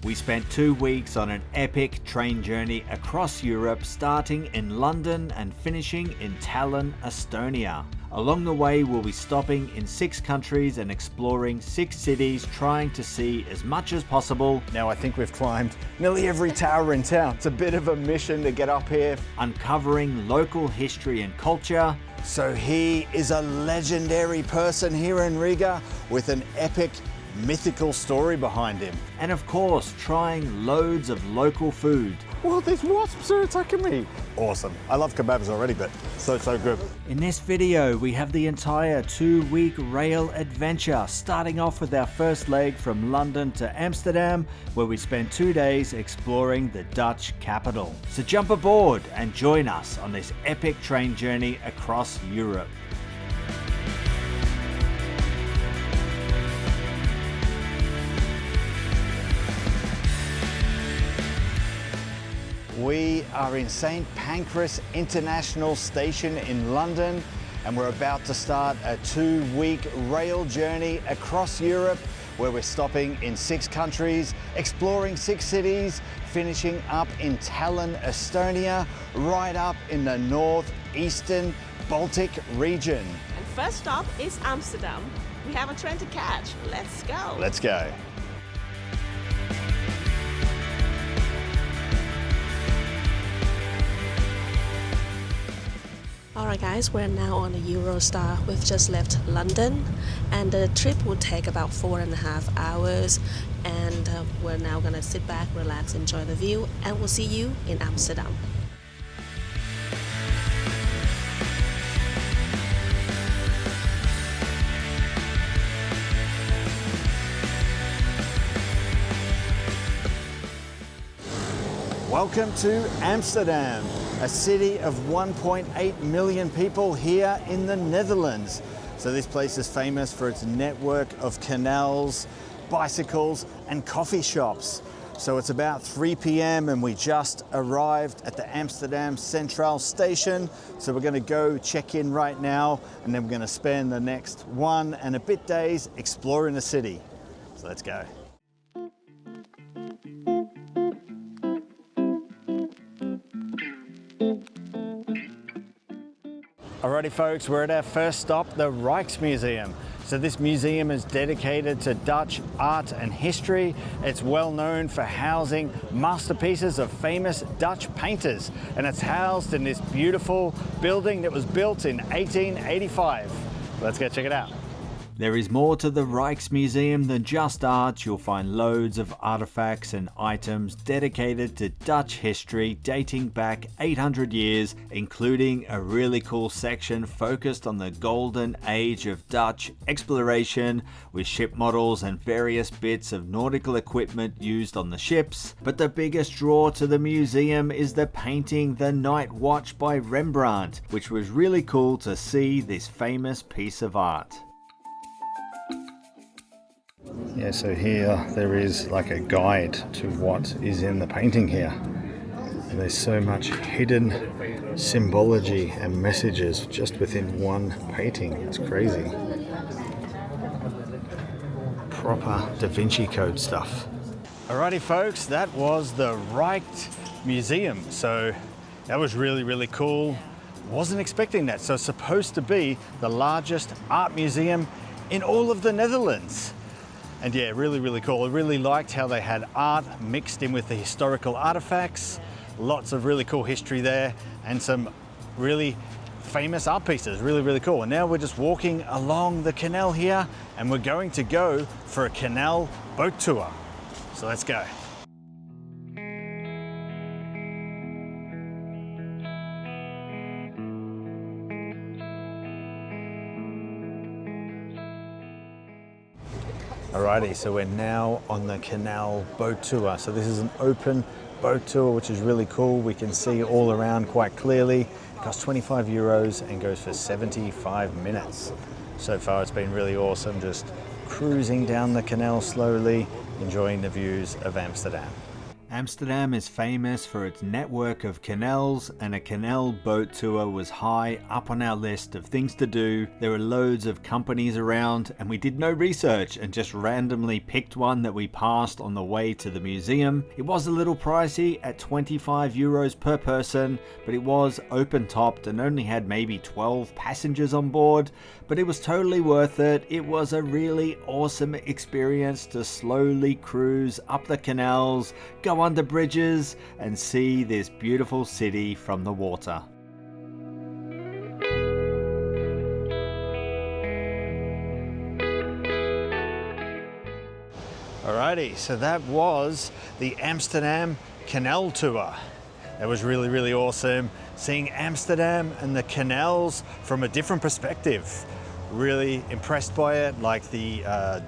We spent 2 weeks on an epic train journey across Europe, starting in London and finishing in Tallinn, Estonia. Along the way, we'll be stopping in 6 countries and exploring 6 cities, trying to see as much as possible. Now I think we've climbed nearly every tower in town. It's a bit of a mission to get up here. Uncovering local history and culture. So he is a legendary person here in Riga with an epic mythical story behind him. And of course, trying loads of local food. Well, these wasps are attacking me. Awesome. I love kebabs already, but so good. In this video, we have the entire 2-week rail adventure, starting off with our first leg from London to Amsterdam, where we spent 2 days exploring the Dutch capital. So jump aboard and join us on this epic train journey across Europe. We are in St. Pancras International Station in London, and we're about to start a 2-week rail journey across Europe, where we're stopping in 6 countries, exploring 6 cities, finishing up in Tallinn, Estonia, right up in the northeastern Baltic region. And first stop is Amsterdam. We have a train to catch. Let's go. Let's go. Alright guys, we're now on the Eurostar. We've just left London and the trip will take about 4.5 hours, and we're now gonna sit back, relax, enjoy the view, and we'll see you in Amsterdam. Welcome to Amsterdam, a city of 1.8 million people here in the Netherlands. So this place is famous for its network of canals, bicycles, and coffee shops. So it's about 3 p.m. and we just arrived at the Amsterdam Central Station. So we're gonna go check in right now, and then we're gonna spend the next 1 and a bit days exploring the city. So let's go. Alrighty folks, we're at our first stop, the Rijksmuseum. So this museum is dedicated to Dutch art and history. It's well known for housing masterpieces of famous Dutch painters, and it's housed in this beautiful building that was built in 1885. Let's go check it out. There is more to the Rijksmuseum than just art. You'll find loads of artifacts and items dedicated to Dutch history dating back 800 years, including a really cool section focused on the golden age of Dutch exploration with ship models and various bits of nautical equipment used on the ships. But the biggest draw to the museum is the painting The Night Watch by Rembrandt, which was really cool to see this famous piece of art. Yeah, so here there is like a guide to what is in the painting here. And there's so much hidden symbology and messages just within one painting. It's crazy. Proper Da Vinci Code stuff. Alrighty folks, that was the Rijksmuseum. So that was really cool. Wasn't expecting that. So it's supposed to be the largest art museum in all of the Netherlands. And yeah, really cool. I really liked how they had art mixed in with the historical artifacts. Lots of really cool history there, and some really famous art pieces. Really cool. And now we're just walking along the canal here, and we're going to go for a canal boat tour. So let's go. Alrighty, so we're now on the canal boat tour. So this is an open boat tour, which is really cool. We can see all around quite clearly. It costs 25 euros and goes for 75 minutes. So far it's been really awesome, just cruising down the canal slowly, enjoying the views of Amsterdam. Amsterdam is famous for its network of canals, and a canal boat tour was high up on our list of things to do. There were loads of companies around, and we did no research and just randomly picked one that we passed on the way to the museum. It was a little pricey at 25 euros per person, but it was open topped and only had maybe 12 passengers on board, but it was totally worth it. It was a really awesome experience to slowly cruise up the canals, go under bridges and see this beautiful city from the water. Alrighty, so that was the Amsterdam Canal Tour. That was really, really awesome. Seeing Amsterdam and the canals from a different perspective. Really impressed by it. Like the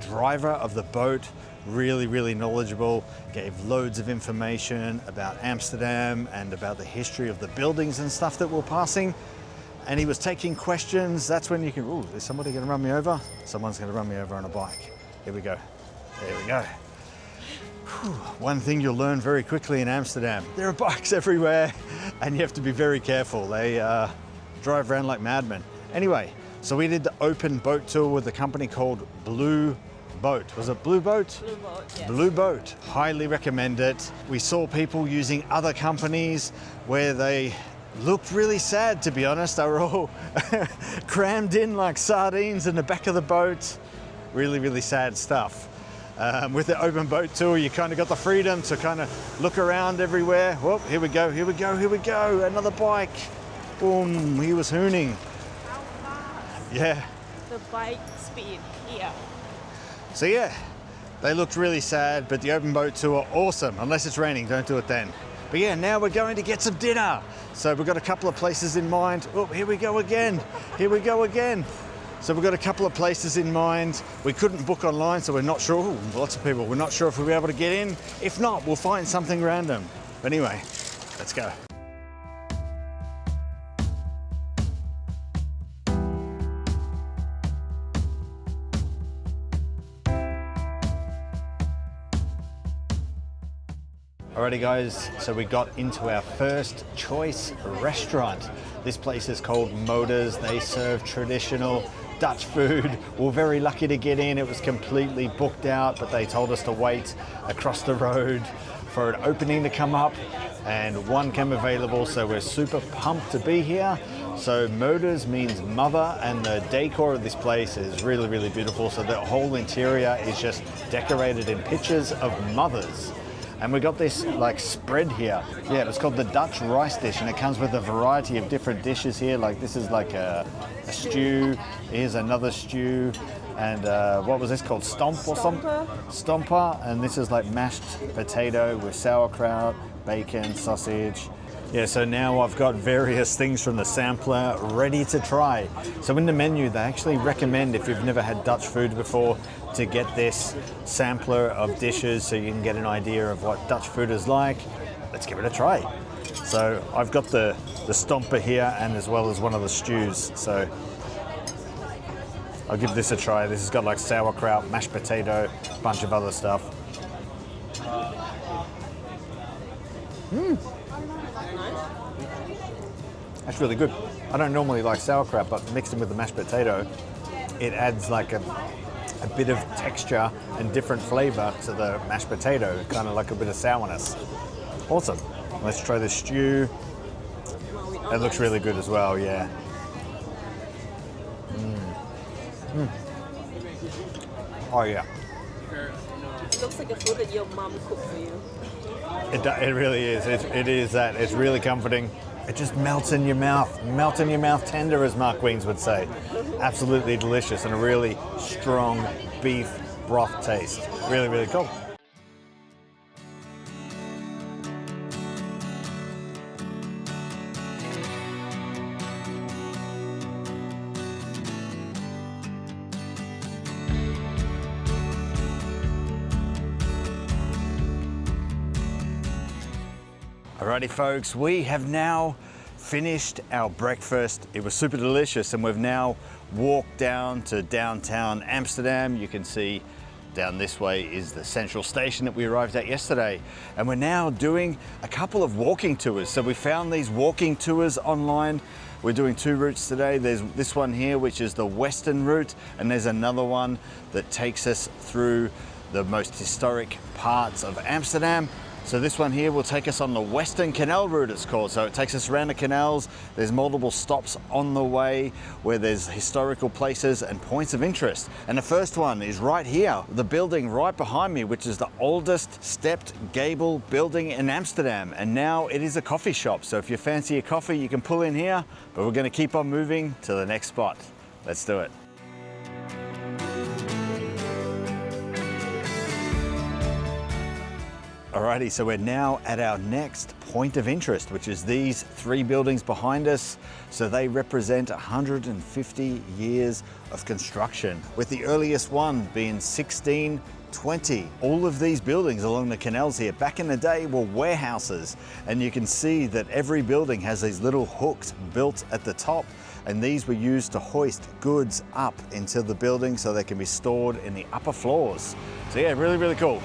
driver of the boat, really, really knowledgeable, gave loads of information about Amsterdam and about the history of the buildings and stuff that we're passing. And he was taking questions. That's when you can, ooh, is somebody gonna run me over? Someone's gonna run me over on a bike. Here we go. There we go. Whew. One thing you'll learn very quickly in Amsterdam, there are bikes everywhere and you have to be very careful. They drive around like madmen. Anyway, so we did the open boat tour with a company called Blue Boat. Was it Blue Boat? Blue Boat, yes. Blue Boat. Highly recommend it. We saw people using other companies where they looked really sad, to be honest. They were all crammed in like sardines in the back of the boat. Really, really sad stuff. With the open boat tour, you kind of got the freedom to kind of look around everywhere. Whoop, here we go, here we go, here we go. Another bike. Boom, he was hooning. How fast Yeah. the bike speed here? So yeah, they looked really sad, but the open boat tour, awesome. Unless it's raining, don't do it then. But yeah, now we're going to get some dinner. So we've got a couple of places in mind. Oh, here we go again. Here we go again. So we've got a couple of places in mind. We couldn't book online, so we're not sure. Ooh, lots of people. We're not sure if we'll be able to get in. If not, we'll find something random. But anyway, let's go. Alrighty guys, so we got into our first choice restaurant. This place is called Moders. They serve traditional Dutch food. We're very lucky to get in. It was completely booked out, but they told us to wait across the road for an opening to come up, and one came available, so we're super pumped to be here. So Moders means mother, and the decor of this place is really, really beautiful. So the whole interior is just decorated in pictures of mothers. And we got this like spread here. Yeah, it's called the Dutch rice dish, and it comes with a variety of different dishes here. Like this is like a stew. Here's another stew. And what was this called? Stomp or something? Stomper. And this is like mashed potato with sauerkraut, bacon, sausage. Yeah, so now I've got various things from the sampler ready to try. So in the menu, they actually recommend, if you've never had Dutch food before, to get this sampler of dishes so you can get an idea of what Dutch food is like. Let's give it a try. So I've got the stomper here, and as well as one of the stews. So I'll give this a try. This has got like sauerkraut, mashed potato, a bunch of other stuff. That's really good. I don't normally like sauerkraut, but mixed in with the mashed potato, it adds like a bit of texture and different flavor to the mashed potato, kind of like a bit of sourness. Awesome. Let's try the stew. It looks really good as well, yeah. Oh yeah. It looks like a food that your mom cooked for you. It really is. It is that. It's really comforting. It just melts in your mouth tender, as Mark Weens would say. Absolutely delicious, and a really strong beef broth taste. Really, really cool. Alrighty folks, we have now finished our breakfast. It was super delicious, and we've now walked down to downtown Amsterdam. You can see Down this way is the central station that we arrived at yesterday. And we're now doing a couple of walking tours. So we found these walking tours online. We're doing 2 routes today. There's this one here, which is the western route, and there's another one that takes us through the most historic parts of Amsterdam. So this one here will take us on the Western Canal route, it's called. So it takes us around the canals. There's multiple stops on the way where there's historical places and points of interest. And the first one is right here, the building right behind me, which is the oldest stepped gable building in Amsterdam. And now it is a coffee shop. So if you fancy a coffee, you can pull in here, but we're gonna keep on moving to the next spot. Let's do it. Alrighty, so we're now at our next point of interest, which is these 3 buildings behind us. So they represent 150 years of construction, with the earliest one being 1620. All of these buildings along the canals here back in the day were warehouses, and you can see that every building has these little hooks built at the top, and these were used to hoist goods up into the building so they can be stored in the upper floors. So yeah, really, really cool.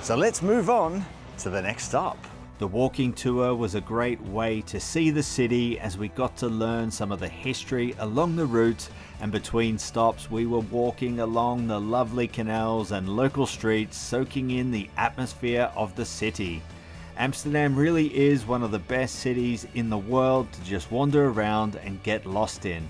So let's move on to the next stop. The walking tour was a great way to see the city as we got to learn some of the history along the route, and between stops we were walking along the lovely canals and local streets, soaking in the atmosphere of the city. Amsterdam really is one of the best cities in the world to just wander around and get lost in.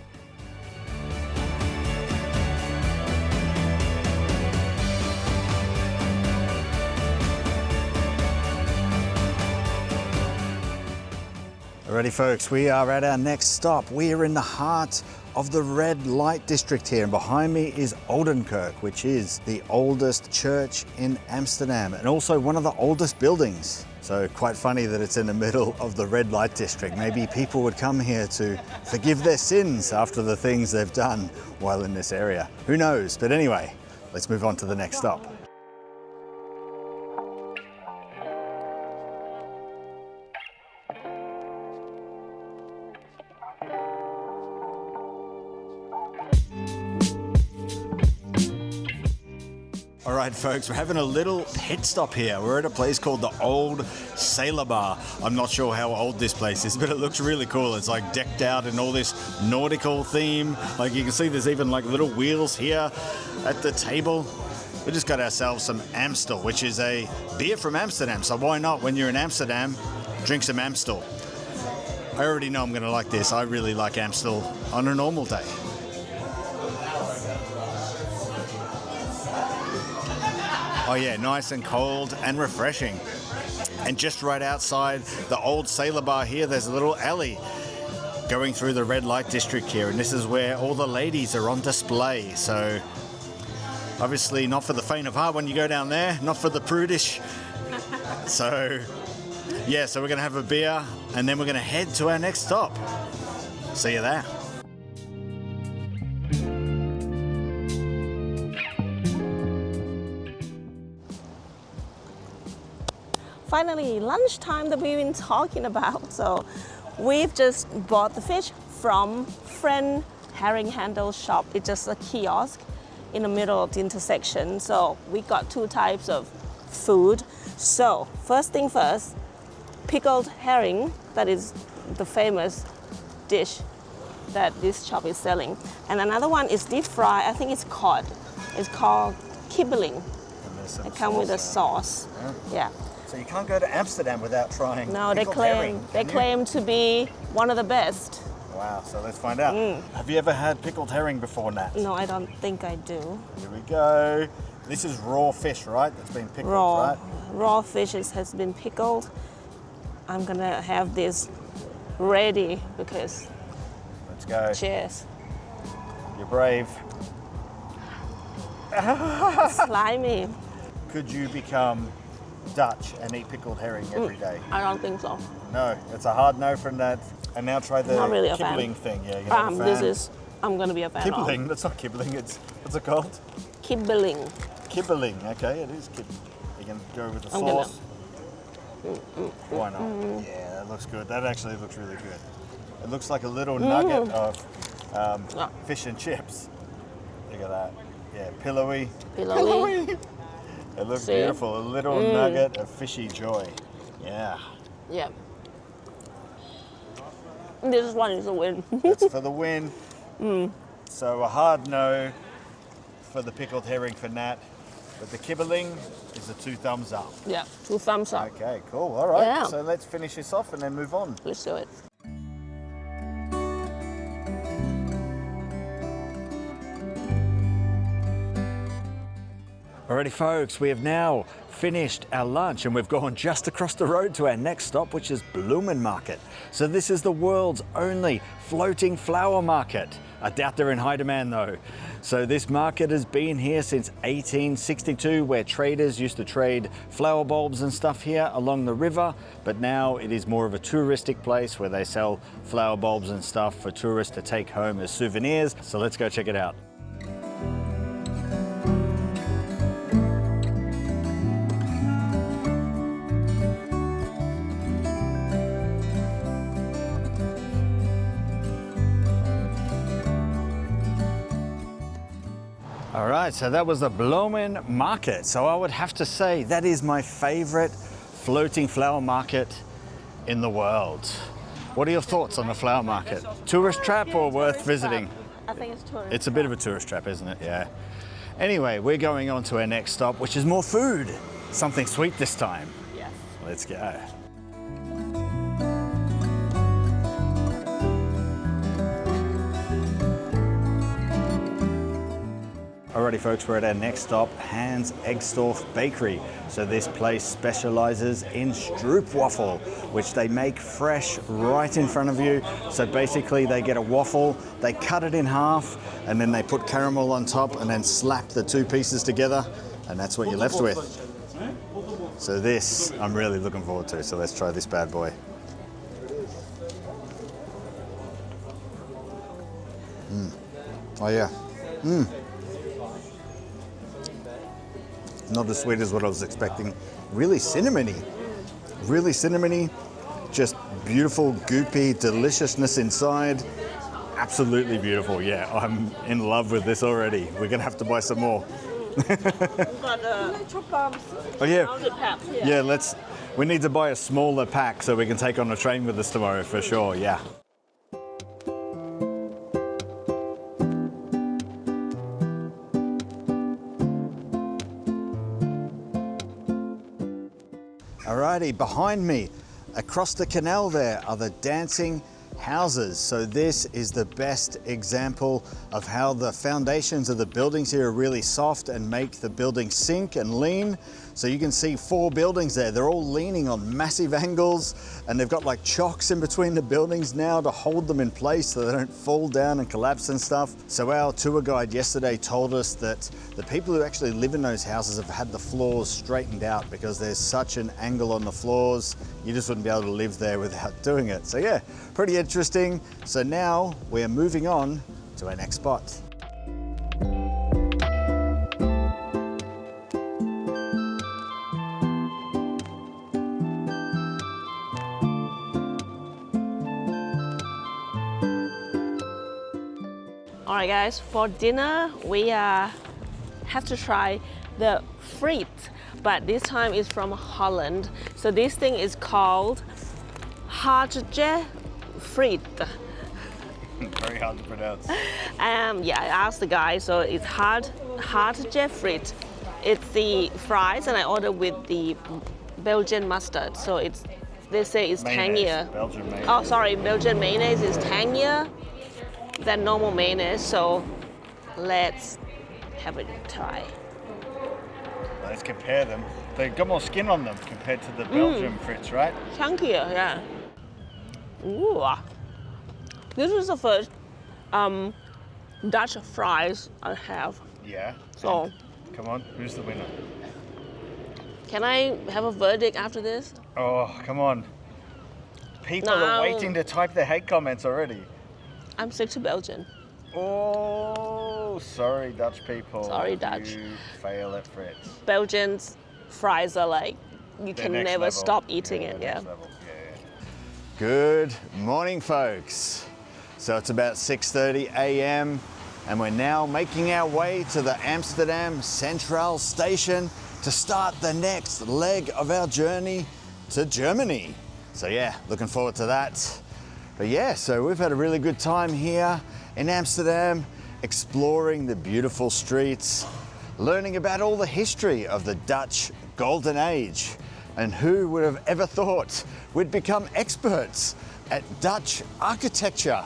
Alrighty folks, we are at our next stop. We are in the heart of the red light district here, and behind me is Oldenkirk, which is the oldest church in Amsterdam and also one of the oldest buildings. So quite funny that it's in the middle of the red light district. Maybe people would come here to forgive their sins after the things they've done while in this area. Who knows? But anyway, let's move on to the next stop. All right, folks, we're having a little pit stop here. We're at a place called the Old Sailor Bar. I'm not sure how old this place is, but it looks really cool. It's like decked out in all this nautical theme. Like you can see there's even like little wheels here at the table. We just got ourselves some Amstel, which is a beer from Amsterdam. So why not, when you're in Amsterdam, drink some Amstel. I already know I'm gonna like this. I really like Amstel on a normal day. Oh yeah, nice and cold and refreshing. And just right outside the Old Sailor Bar here, there's a little alley going through the red light district here, and this is where all the ladies are on display. So obviously not for the faint of heart when you go down there, not for the prudish. So yeah, so we're gonna have a beer and then we're gonna head to our next stop. See you there. Finally, lunchtime that we've been talking about. So we've just bought the fish from Friend Herring Handle Shop. It's just a kiosk in the middle of the intersection. So we got 2 types of food. So first thing first, pickled herring. That is the famous dish that this shop is selling. And another one is deep fry. I think it's cod. It's called kibbeling. It comes with a sauce. Yeah. So you can't go to Amsterdam without trying. No, they claim to be one of the best. Wow, so let's find out. Have you ever had pickled herring before, Nat? No, I don't think I do. Here we go. This is raw fish, right? That's been pickled, right? Raw fish has been pickled. I'm gonna have this ready because. Let's go. Cheers. You're brave. Slimy. Could you become Dutch and eat pickled herring every day? I don't think so. No, it's a hard no from that. And now try the Not really a kibbeling fan. thing. Yeah, you're not a fan. I'm gonna be a fan Kibbeling? of. That's not kibbeling. What's it called? Kibbeling. Kibbeling. Okay, it is kibbeling. You can go with the sauce. Why not? Yeah, that looks good. That actually looks really good. It looks like a little nugget of fish and chips. Look at that. Yeah, pillowy. Pillowy. It looks See? beautiful. A little nugget of fishy joy. Yeah. Yeah. This one is a win. That's for the win. So a hard no for the pickled herring for Nat. But the kibbeling is a 2 thumbs up. Yeah, 2 thumbs up. Okay, cool. All right. Yeah. So let's finish this off and then move on. Let's do it. Alrighty folks, we have now finished our lunch and we've gone just across the road to our next stop, which is Bloemen Market. So this is the world's only floating flower market. I doubt they're in high demand though. So this market has been here since 1862, where traders used to trade flower bulbs and stuff here along the river, but now it is more of a touristic place where they sell flower bulbs and stuff for tourists to take home as souvenirs. So let's go check it out. All right, so that was the Bloemen Market. So I would have to say that is my favorite floating flower market in the world. What are your thoughts on the flower market? Tourist trap or worth visiting? I think it's tourist. It's a bit of a tourist trap, isn't it? Yeah. Anyway, we're going on to our next stop, which is more food. Something sweet this time. Yes. Let's go. Alrighty folks, we're at our next stop, Hans Eggstorff Bakery. So this place specializes in stroopwafel, which they make fresh right in front of you. So basically they get a waffle, they cut it in half, and then they put caramel on top and then slap the 2 pieces together, and that's what you're left with. So this, I'm really looking forward to. So let's try this bad boy. Oh yeah. Not as sweet as what I was expecting. Really cinnamony. Really cinnamony. Just beautiful, goopy deliciousness inside. Absolutely beautiful. Yeah, I'm in love with this already. We're gonna have to buy some more. We've got chocolate Oh yeah. 100 packs here. Yeah, we need to buy a smaller pack so we can take on a train with us tomorrow for sure, yeah. Alrighty, behind me, across the canal there are the dancing houses. So this is the best example of how the foundations of the buildings here are really soft and make the building sink and lean. So you can see 4 buildings there. They're all leaning on massive angles, and they've got like chocks in between the buildings now to hold them in place so they don't fall down and collapse and stuff. So our tour guide yesterday told us that the people who actually live in those houses have had the floors straightened out because there's such an angle on the floors. You just wouldn't be able to live there without doing it. So yeah, pretty interesting. So now we're moving on to our next spot. Alright guys, for dinner we have to try the friet, but this time it's from Holland. So this thing is called hartje friet. Very hard to pronounce. Yeah, I asked the guy, so it's hartje friet. It's the fries, and I ordered with the Belgian mustard. So they say it's Mayonnaise, tangier. Belgian mayonnaise. Oh, sorry, Belgian mayonnaise is tangier than normal mayonnaise. So let's have a try. Let's compare them. They've got more skin on them compared to the Belgian frites, right? Chunkier, yeah. Ooh, this is the first Dutch fries I have. Yeah. So, And come on, who's the winner? can I have a verdict after this? Oh, come on. People No. are waiting to type their hate comments already. I'm sick to Belgian. Oh, sorry, Dutch people. Sorry, Dutch. You fail at frites. Belgian's fries are like, you They're can next never level. stop eating it, yeah. next level. Good morning, folks. So it's about 6:30 a.m. and we're now making our way to the Amsterdam Central Station. to start the next leg of our journey to Germany. So yeah, looking forward to that. But yeah, so we've had a really good time here in Amsterdam, exploring the beautiful streets, learning about all the history of the Dutch Golden Age. And who would have ever thought we'd become experts at Dutch architecture?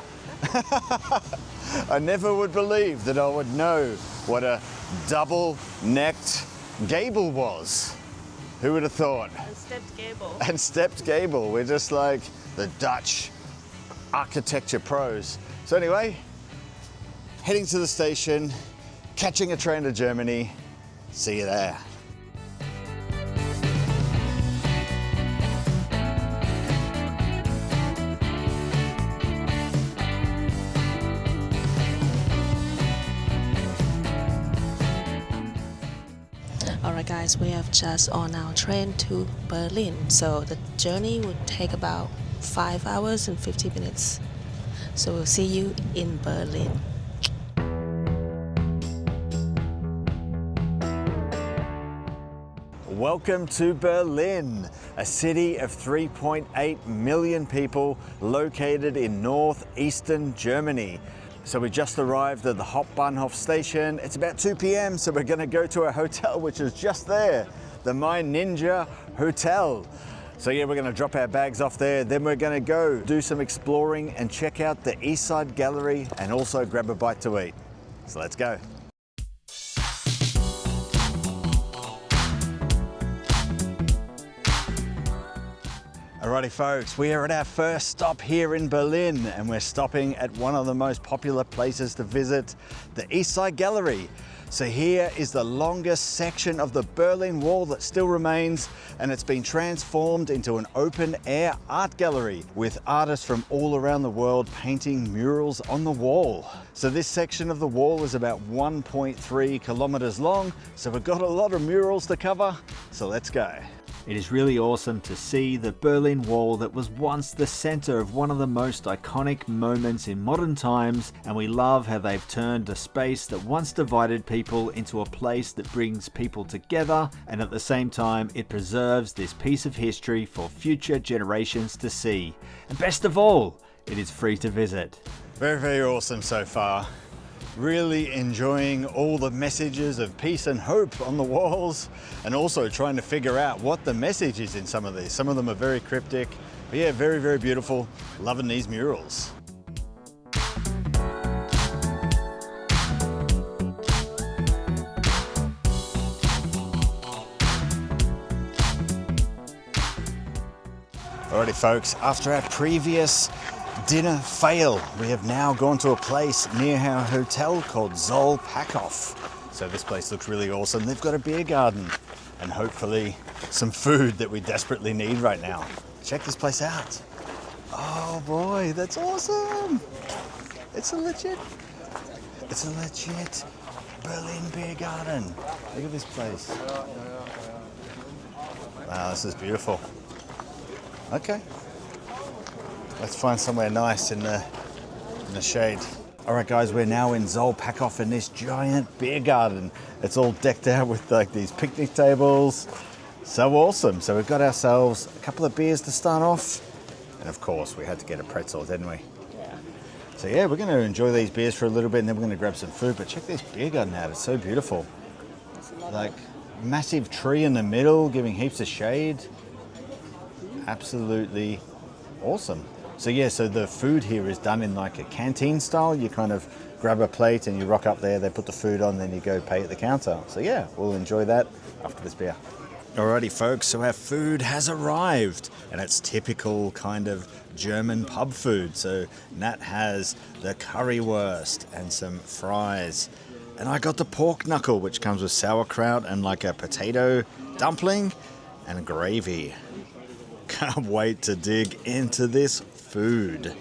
I never would believe that I would know what a double-necked gable was. Who would have thought? And stepped gable. And stepped gable. We're just like the Dutch architecture pros. So anyway, heading to the station, catching a train to Germany. See you there. Alright guys, we have just on our train to Berlin. So the journey would take about 5 hours and 50 minutes. So we'll see you in Berlin. Welcome to Berlin, a city of 3.8 million people located in northeastern Germany. So we just arrived at the Hauptbahnhof station. It's about 2 p.m, so we're gonna go to a hotel which is just there, the My Ninja Hotel. So yeah, we're gonna drop our bags off there, then we're gonna go do some exploring and check out the East Side Gallery and also grab a bite to eat. So let's go. Alrighty folks, we are at our first stop here in Berlin and we're stopping at one of the most popular places to visit, the East Side Gallery. So here is the longest section of the Berlin Wall that still remains, and it's been transformed into an open air art gallery with artists from all around the world painting murals on the wall. So this section of the wall is about 1.3 kilometers long, so we've got a lot of murals to cover, so let's go. It is really awesome to see the Berlin Wall that was once the center of one of the most iconic moments in modern times, and we love how they've turned a space that once divided people into a place that brings people together, and at the same time it preserves this piece of history for future generations to see. And best of all, it is free to visit. Very, very awesome so far. Really enjoying all the messages of peace and hope on the walls, and also trying to figure out what the message is in some of these. Some of them are very cryptic, but yeah, very, very beautiful. Loving these murals. Alrighty folks, after our previous dinner fail, we have now gone to a place near our hotel called Zollpackhof. So this place looks really awesome. They've got a beer garden and hopefully some food that we desperately need right now. Check this place out. Oh boy, that's awesome. It's a legit Berlin beer garden. Look at this place. Wow, this is beautiful. Okay. Let's find somewhere nice in the shade. All right, guys, we're now in Zollpackhof in this giant beer garden. It's all decked out with like these picnic tables. So awesome. So we've got ourselves a couple of beers to start off. And of course, we had to get a pretzel, didn't we? Yeah. So yeah, we're going to enjoy these beers for a little bit and then we're going to grab some food. But check this beer garden out. It's so beautiful. Like massive tree in the middle, giving heaps of shade. Absolutely awesome. So yeah, so the food here is done in like a canteen style. You kind of grab a plate and you rock up there, they put the food on, then you go pay at the counter. So yeah, we'll enjoy that after this beer. Alrighty folks, so our food has arrived and it's typical kind of German pub food. So Nat has the currywurst and some fries. And I got the pork knuckle, which comes with sauerkraut and like a potato dumpling and gravy. Can't wait to dig into this food.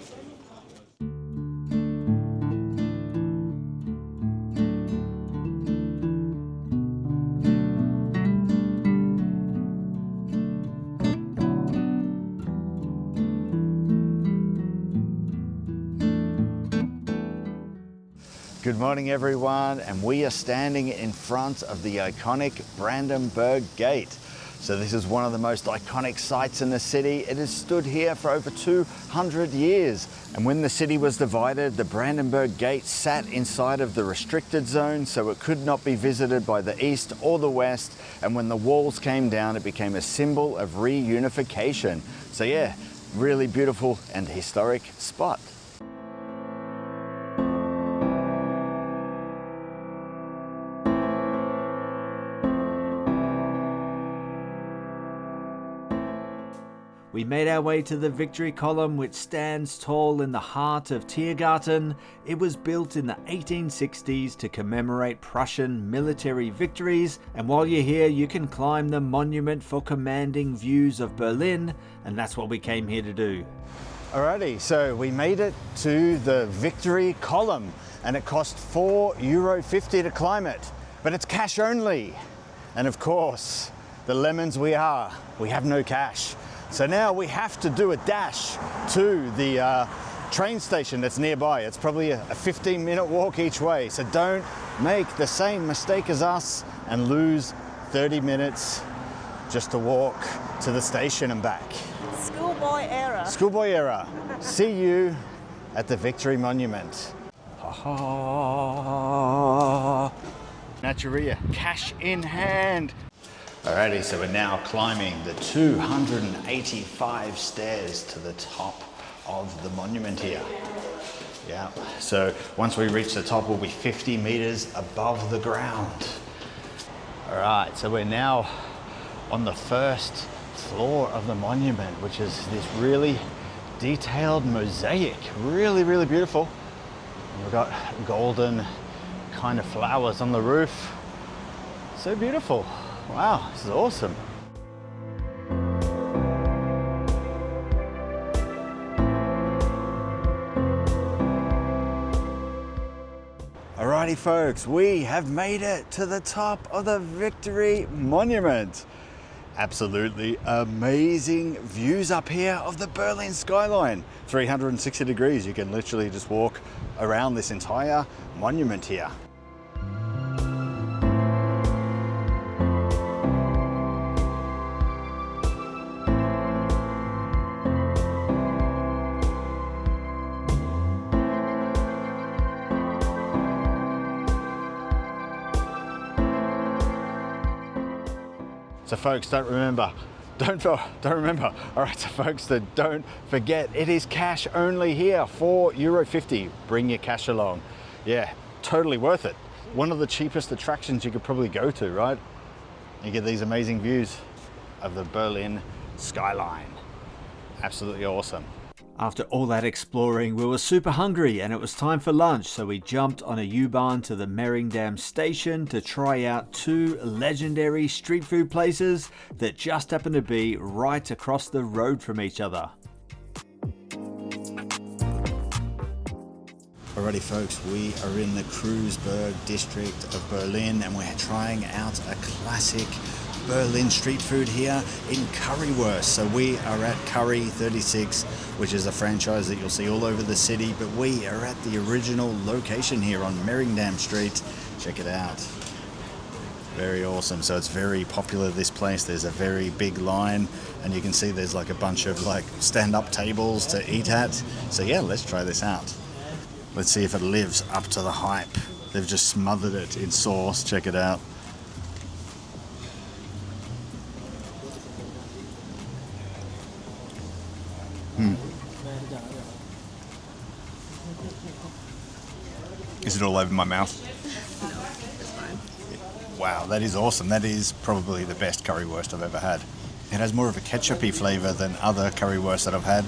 Good morning everyone, and we are standing in front of the iconic Brandenburg Gate. So this is one of the most iconic sites in the city. It has stood here for over 200 years. And when the city was divided, the Brandenburg Gate sat inside of the restricted zone, so it could not be visited by the east or the west. And when the walls came down, it became a symbol of reunification. So yeah, really beautiful and historic spot. We made our way to the Victory Column, which stands tall in the heart of Tiergarten. It was built in the 1860s to commemorate Prussian military victories, and while you're here you can climb the monument for commanding views of Berlin, and that's what we came here to do. Alrighty, so we made it to the Victory Column, and it cost €4.50 to climb it, but it's cash only. And of course, the lemons we have no cash. So now we have to do a dash to the train station that's nearby. It's probably a 15-minute walk each way. So don't make the same mistake as us and lose 30 minutes just to walk to the station and back. Schoolboy era. Schoolboy era. See you at the Victory Monument. Ha ha. Naturia, cash in hand. Alrighty, so we're now climbing the 285 stairs to the top of the monument here. Yeah, so once we reach the top, we'll be 50 meters above the ground. All right, so we're now on the first floor of the monument, which is this really detailed mosaic. Really, really beautiful. And we've got golden kind of flowers on the roof. So beautiful. Wow, this is awesome. Alrighty folks, we have made it to the top of the Victory Monument. Absolutely amazing views up here of the Berlin skyline. 360 degrees, you can literally just walk around this entire monument here. So folks, don't remember. All right, so folks, don't forget, it is cash only here, €4.50. Bring your cash along. Yeah, totally worth it. One of the cheapest attractions you could probably go to, right? You get these amazing views of the Berlin skyline. Absolutely awesome. After all that exploring, we were super hungry and it was time for lunch, so we jumped on a U-Bahn to the Mehringdamm station to try out two legendary street food places that just happen to be right across the road from each other. Alrighty folks, we are in the Kreuzberg district of Berlin and we're trying out a classic Berlin street food here in Currywurst. So we are at Curry 36, which is a franchise that you'll see all over the city, but we are at the original location here on Mehringdamm Street. Check it out. Very awesome. So it's very popular, this place. There's a very big line and you can see there's like a bunch of like stand-up tables to eat at. So yeah, let's try this out. Let's see if it lives up to the hype. They've just smothered it in sauce. Check it out. Is it all over my mouth? No, it's fine. Wow, that is awesome. That is probably the best currywurst I've ever had. It has more of a ketchupy flavour than other currywursts that I've had.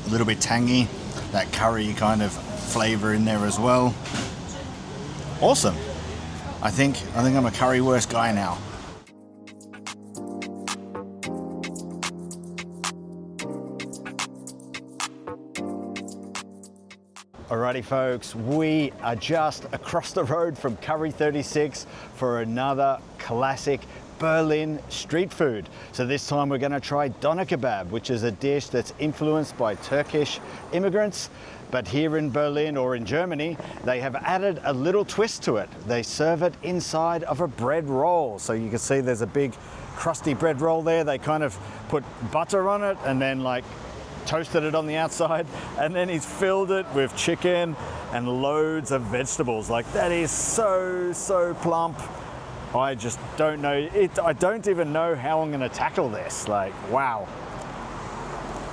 A little bit tangy, that curry kind of flavour in there as well. Awesome. I think I'm a currywurst guy now. Alrighty folks, we are just across the road from Curry 36 for another classic Berlin street food. So this time we're going to try doner kebab, which is a dish that's influenced by Turkish immigrants. But here in Berlin or in Germany, they have added a little twist to it. They serve it inside of a bread roll. So you can see there's a big crusty bread roll there. They kind of put butter on it and then like toasted it on the outside, and then he's filled it with chicken and loads of vegetables. Like, that is so plump. I just don't know it. I don't even know how I'm going to tackle this. Like, wow.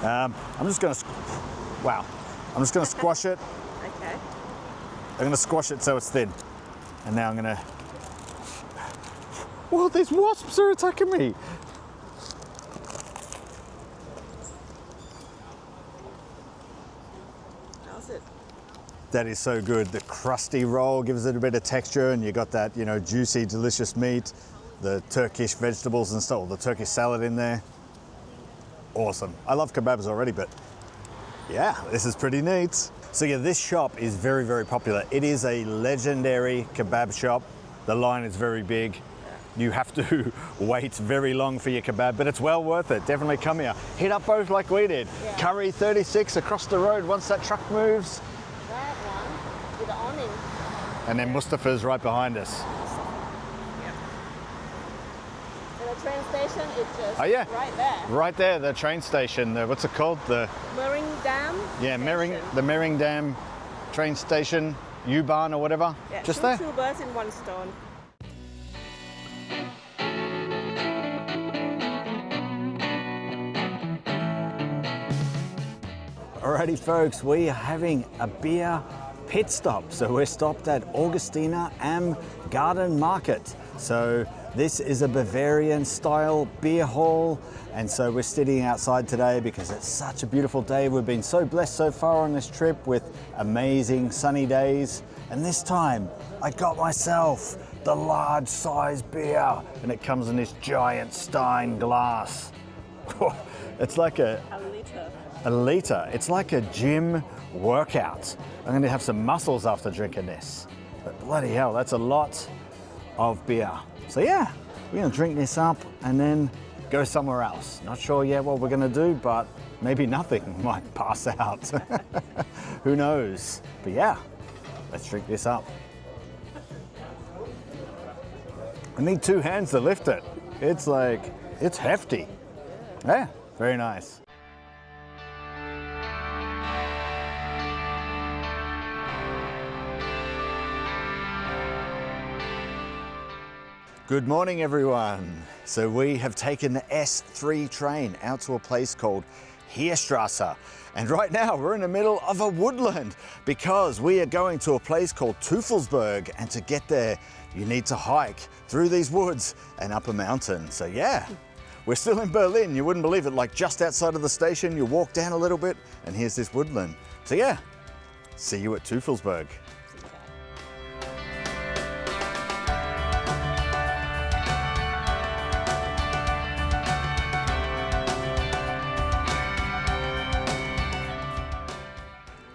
I'm just going to squash it. Okay. I'm going to squash it so it's thin, and now I'm going to. Well, these wasps are attacking me. That is so good. The crusty roll gives it a bit of texture, and you got that, you know, juicy, delicious meat, the Turkish vegetables and stuff, the Turkish salad in there. Awesome. I love kebabs already, but yeah, this is pretty neat. So yeah, this shop is very, very popular. It is a legendary kebab shop. The line is very big. You have to wait very long for your kebab, but it's well worth it. Definitely come here. Hit up both like we did. Yeah. Curry 36 across the road once that truck moves. That one with the awning. And then Mustafa's right behind us. Yeah. And the train station is just right there. Right there, the train station. What's it called? The Mering-Dam. Yeah, the Mering-Dam train station, U-Bahn or whatever. Yeah, just two there. birds in one stone. Alrighty folks, we are having a beer pit stop. So we're stopped at Augustina am Garden Market. So this is a Bavarian style beer hall. And so we're sitting outside today because it's such a beautiful day. We've been so blessed so far on this trip with amazing sunny days. And this time I got myself the large size beer, and it comes in this giant Stein glass. It's like a liter. It's like a gym workout. I'm going to have some muscles after drinking this. But bloody hell, that's a lot of beer. So yeah, we're going to drink this up and then go somewhere else. Not sure yet what we're going to do, but maybe nothing. Might pass out. Who knows? But yeah, let's drink this up. I need 2 hands to lift it. It's hefty. Yeah, very nice. Good morning, everyone. So we have taken the S3 train out to a place called Heerstrasse. And right now we're in the middle of a woodland because we are going to a place called Teufelsberg. And to get there, you need to hike through these woods and up a mountain. So yeah, we're still in Berlin. You wouldn't believe it. Like just outside of the station, you walk down a little bit and here's this woodland. So yeah, see you at Teufelsberg.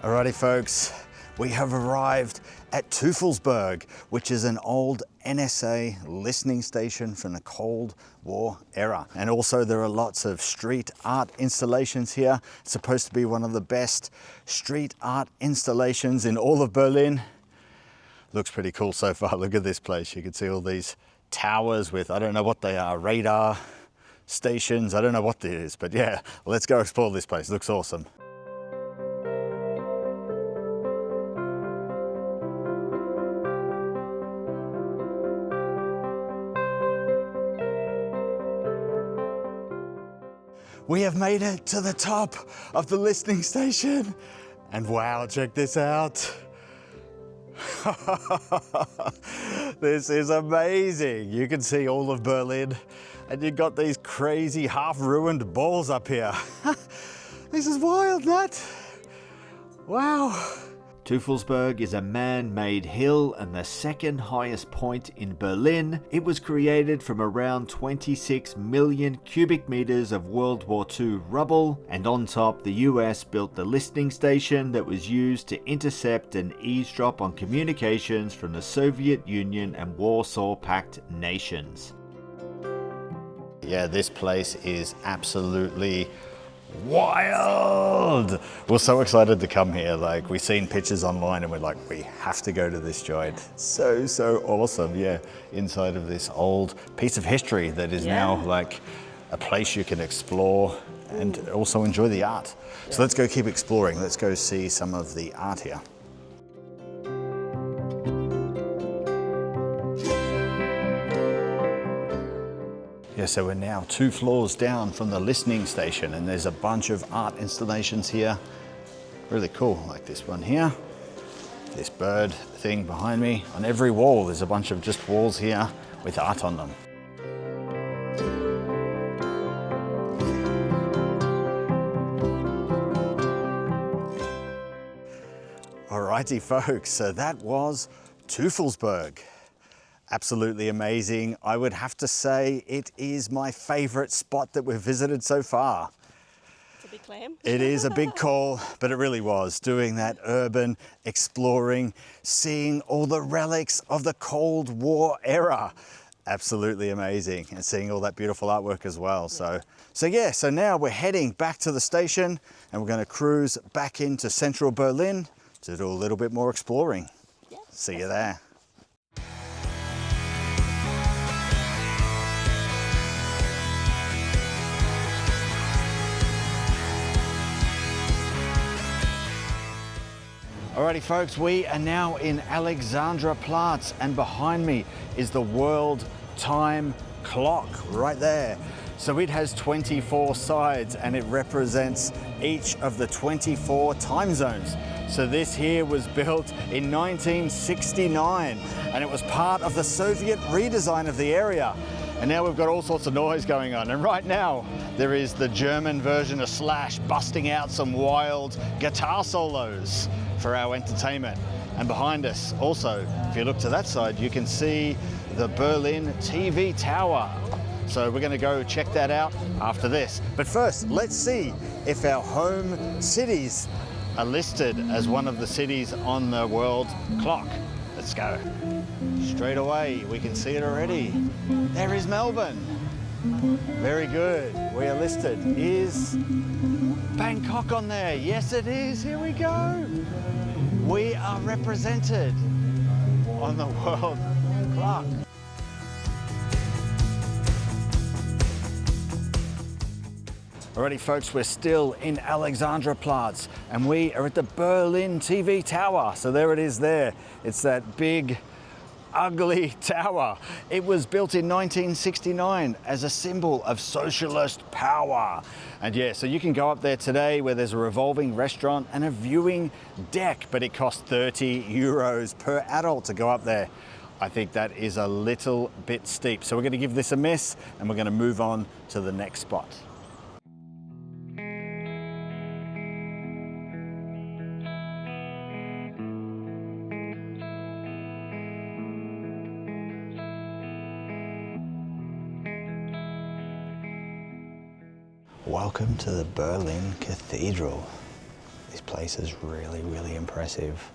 Alrighty folks, we have arrived at Teufelsberg, which is an old NSA listening station from the Cold War era. And also there are lots of street art installations here. It's supposed to be one of the best street art installations in all of Berlin. Looks pretty cool so far. Look at this place. You can see all these towers with, I don't know what they are, radar stations. I don't know what it is, but yeah, let's go explore this place. Looks awesome. We have made it to the top of the listening station. And wow, check this out. This is amazing. You can see all of Berlin and you've got these crazy half-ruined balls up here. This is wild, Nat. Wow. Teufelsberg is a man-made hill and the second highest point in Berlin. It was created from around 26 million cubic meters of World War II rubble, and on top the US built the listening station that was used to intercept and eavesdrop on communications from the Soviet Union and Warsaw Pact nations. yeah, this place is absolutely wild. We're so excited to come here. Like, we've seen pictures online and we're like, we have to go to this joint. So awesome. Yeah, inside of this old piece of history that is now like a place you can explore and also enjoy the art. So let's go keep exploring. Let's go see some of the art here. Yeah, so we're now 2 floors down from the listening station and there's a bunch of art installations here. Really cool, like this one here. This bird thing behind me. On every wall, there's a bunch of just walls here with art on them. Alrighty folks, so that was Teufelsberg. Absolutely amazing. I would have to say it is my favorite spot that we've visited so far. It's a big claim. It is a big call, but it really was. Doing that urban exploring, seeing all the relics of the Cold War era. Absolutely amazing. And seeing all that beautiful artwork as well. So now we're heading back to the station and we're going to cruise back into central Berlin to do a little bit more exploring. Yeah, see you there. Alrighty folks, we are now in Alexanderplatz and behind me is the World Time Clock right there. So it has 24 sides and it represents each of the 24 time zones. So this here was built in 1969 and it was part of the Soviet redesign of the area. And now we've got all sorts of noise going on. And right now there is the German version of Slash busting out some wild guitar solos for our entertainment. And behind us also, if you look to that side, you can see the Berlin TV Tower. So we're gonna go check that out after this. But first, let's see if our home cities are listed as one of the cities on the world clock. Let's go. Straight away, we can see it already. There is Melbourne. Very good. We are listed. Is Bangkok on there? Yes, it is. Here we go. We are represented on the world clock. Alrighty folks, we're still in Alexanderplatz and we are at the Berlin TV Tower. So there it is there. It's that big, ugly tower. It was built in 1969 as a symbol of socialist power. And yeah, so you can go up there today where there's a revolving restaurant and a viewing deck, but it costs 30 euros per adult to go up there. I think that is a little bit steep. So we're going to give this a miss and we're going to move on to the next spot. Welcome to the Berlin Cathedral. This place is really, really impressive.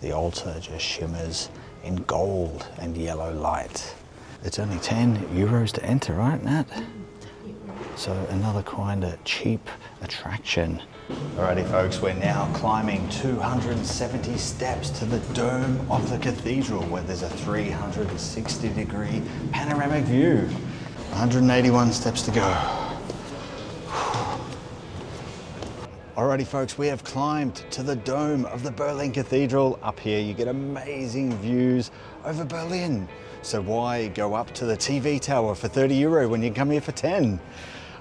The altar just shimmers in gold and yellow light. It's only 10 euros to enter, right, Nat? So another kind of cheap attraction. Alrighty folks, we're now climbing 270 steps to the dome of the cathedral where there's a 360-degree panoramic view. 181 steps to go. Alrighty folks, we have climbed to the dome of the Berlin Cathedral. Up here you get amazing views over Berlin. So why go up to the TV tower for 30 euro when you can come here for 10?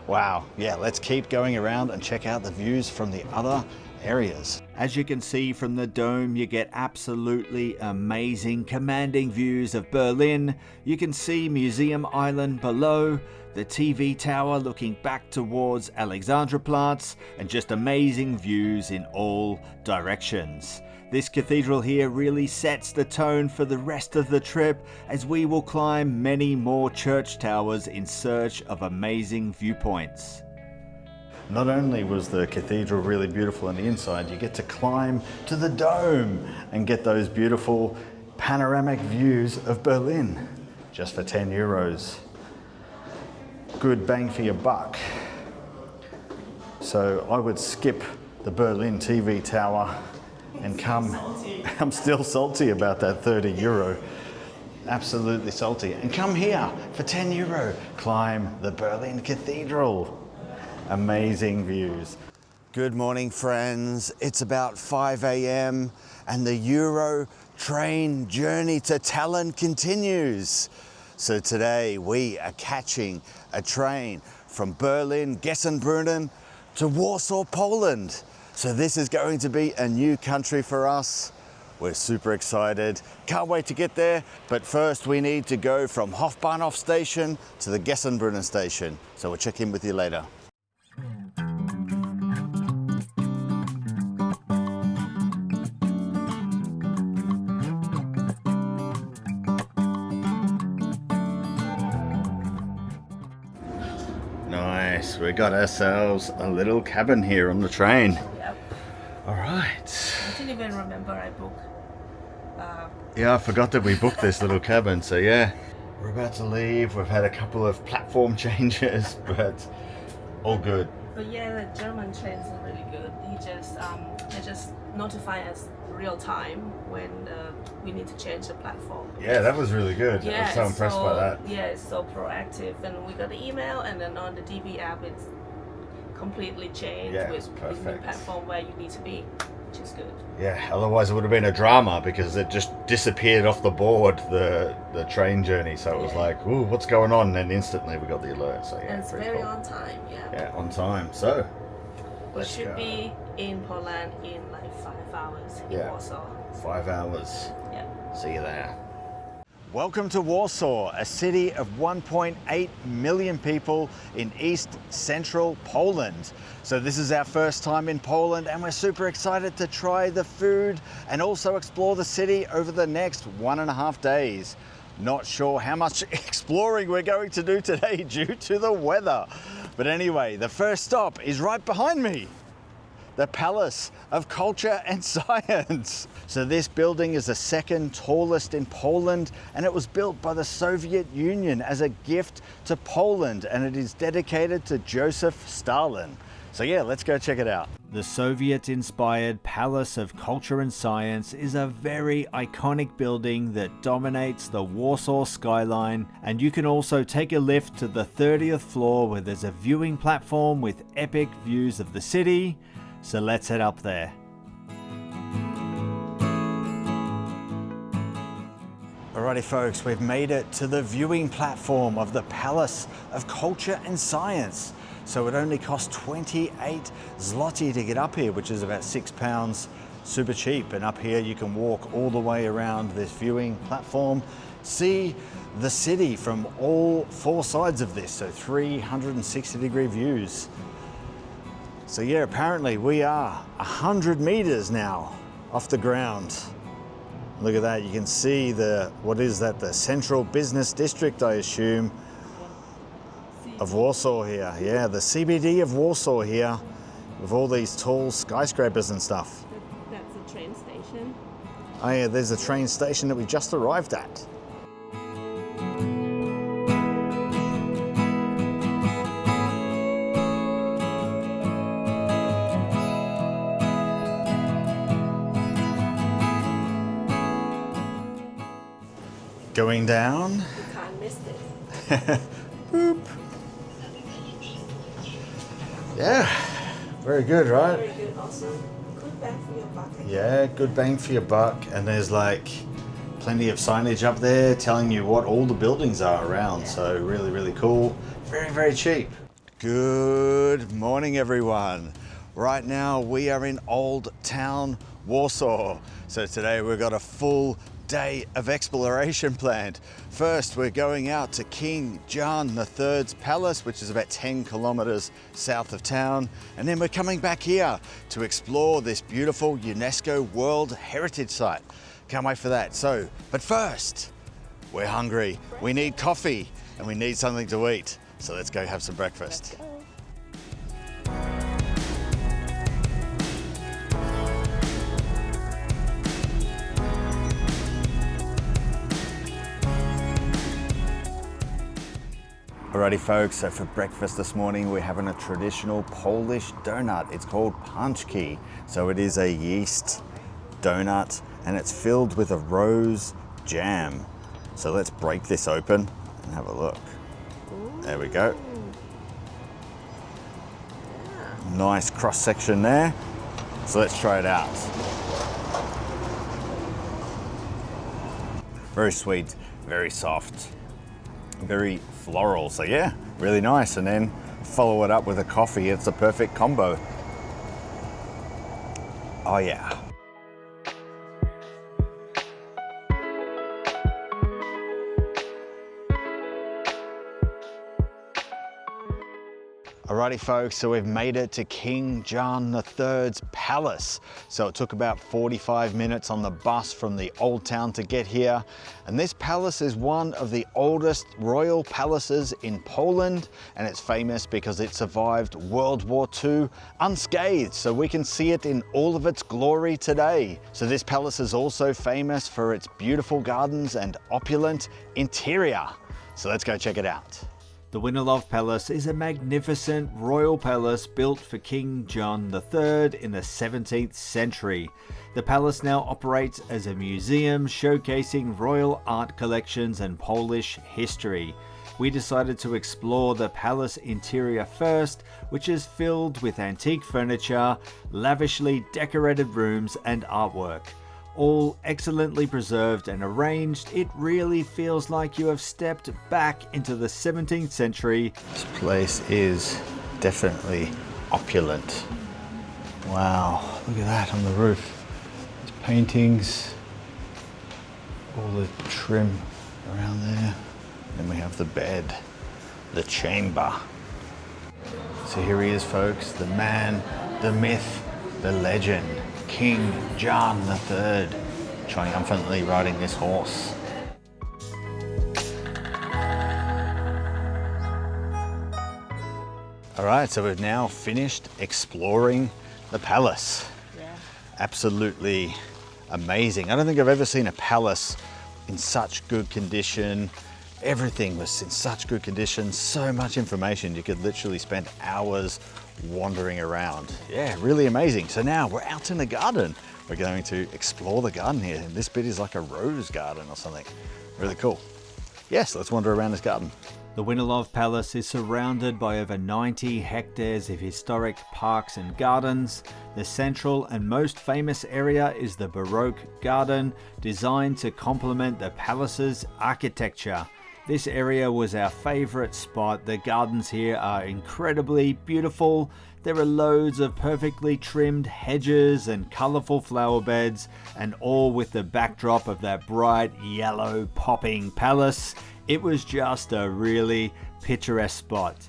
Wow, yeah, let's keep going around and check out the views from the other areas. As you can see from the dome, you get absolutely amazing, commanding views of Berlin. You can see Museum Island below, the TV tower looking back towards Alexanderplatz, and just amazing views in all directions. This cathedral here really sets the tone for the rest of the trip, as we will climb many more church towers in search of amazing viewpoints. Not only was the cathedral really beautiful on the inside, you get to climb to the dome and get those beautiful panoramic views of Berlin, just for 10 euros. good bang for your buck. So I would skip the Berlin TV tower and come. I'm still salty about that 30 euro. Absolutely salty. And come here for 10 euro. Climb the Berlin Cathedral. Amazing views. Good morning, friends. It's about 5 a.m. and the Euro train journey to Tallinn continues. So today we are catching a train from Berlin, Gessenbrunnen to Warsaw, Poland. So this is going to be a new country for us. We're super excited. Can't wait to get there. But first we need to go from Hofbahnhof station to the Gessenbrunnen station. So we'll check in with you later. Nice, we got ourselves a little cabin here on the train. Yep. All right. I didn't even remember I booked. Yeah, I forgot that we booked this little cabin, so yeah. We're about to leave. We've had a couple of platform changes, but all good. But yeah, the German trains are really good. They just notify us real time when we need to change the platform. Yeah, that was really good. Yeah, I was so impressed by that. Yeah, it's so proactive. And we got the email, and then on the DB app, it's completely changed with the new platform where you need to be, which is good. Yeah, otherwise it would have been a drama because it just disappeared off the board, the train journey. So it was like, ooh, what's going on? And then instantly we got the alert. So yeah, and it's very on time. Yeah, on time. So we should be in Poland in like 5 hours in Warsaw. 5 hours. Yeah. See you there. Welcome to Warsaw, a city of 1.8 million people in East Central Poland. So this is our first time in Poland and we're super excited to try the food and also explore the city over the next 1.5 days. Not sure how much exploring we're going to do today due to the weather. But anyway, the first stop is right behind me. The Palace of Culture and Science. So this building is the second tallest in Poland and it was built by the Soviet Union as a gift to Poland and it is dedicated to Joseph Stalin. So yeah, let's go check it out. The Soviet-inspired Palace of Culture and Science is a very iconic building that dominates the Warsaw skyline, and you can also take a lift to the 30th floor where there's a viewing platform with epic views of the city. So let's head up there. Alrighty folks, we've made it to the viewing platform of the Palace of Culture and Science. So it only cost 28 zloty to get up here, which is about £6, super cheap. And up here you can walk all the way around this viewing platform, see the city from all 4 sides of this, so 360-degree views. So yeah, apparently we are 100 meters now off the ground. Look at that, you can see the central business district, I assume, of Warsaw here. Yeah, the CBD of Warsaw here with all these tall skyscrapers and stuff. That's a train station. Oh yeah, there's a train station that we just arrived at. Going down. You can't miss this. Boop. Yeah, very good, right? Very good. Also, good bang for your buck. Yeah, good bang for your buck. And there's like plenty of signage up there telling you what all the buildings are around. So really, really cool. Very, very cheap. Good morning, everyone. Right now we are in Old Town Warsaw. So today we've got a full day of exploration planned. First, we're going out to King John III's palace, which is about 10 kilometers south of town. And then we're coming back here to explore this beautiful UNESCO World Heritage Site. Can't wait for that. So, but first, we're hungry. We need coffee and we need something to eat. So let's go have some breakfast. Alrighty folks, so for breakfast this morning we're having a traditional Polish donut. It's called pączki. So it is a yeast donut and it's filled with a rose jam. So let's break this open and have a look. There we go. Nice cross section there. So let's try it out. Very sweet, very soft, very floral. So yeah, really nice. And then follow it up with a coffee. It's a perfect combo. Oh yeah. Alrighty folks, so we've made it to King John III's palace. So it took about 45 minutes on the bus from the old town to get here. And this palace is one of the oldest royal palaces in Poland, and it's famous because it survived World War II unscathed. So we can see it in all of its glory today. So this palace is also famous for its beautiful gardens and opulent interior. So let's go check it out. The Winterlove Palace is a magnificent royal palace built for King John III in the 17th century. The palace now operates as a museum showcasing royal art collections and Polish history. We decided to explore the palace interior first, which is filled with antique furniture, lavishly decorated rooms and artwork. All excellently preserved and arranged, it really feels like you have stepped back into the 17th century. This place is definitely opulent. Wow, look at that on the roof. There's paintings, all the trim around there. Then we have the bed, the chamber. So here he is folks, the man, the myth, the legend. King John III, triumphantly riding this horse. All right, so we've now finished exploring the palace. Yeah. Absolutely amazing. I don't think I've ever seen a palace in such good condition. Everything was in such good condition, so much information. You could literally spend hours wandering around. Yeah, really amazing. So now we're out in the garden. We're going to explore the garden here. And this bit is like a rose garden or something. Really cool. Yes, let's wander around this garden. The Winterlove Palace is surrounded by over 90 hectares of historic parks and gardens. The central and most famous area is the Baroque Garden, designed to complement the palace's architecture. This area was our favorite spot. The gardens here are incredibly beautiful. There are loads of perfectly trimmed hedges and colorful flower beds, and all with the backdrop of that bright yellow popping palace. It was just a really picturesque spot.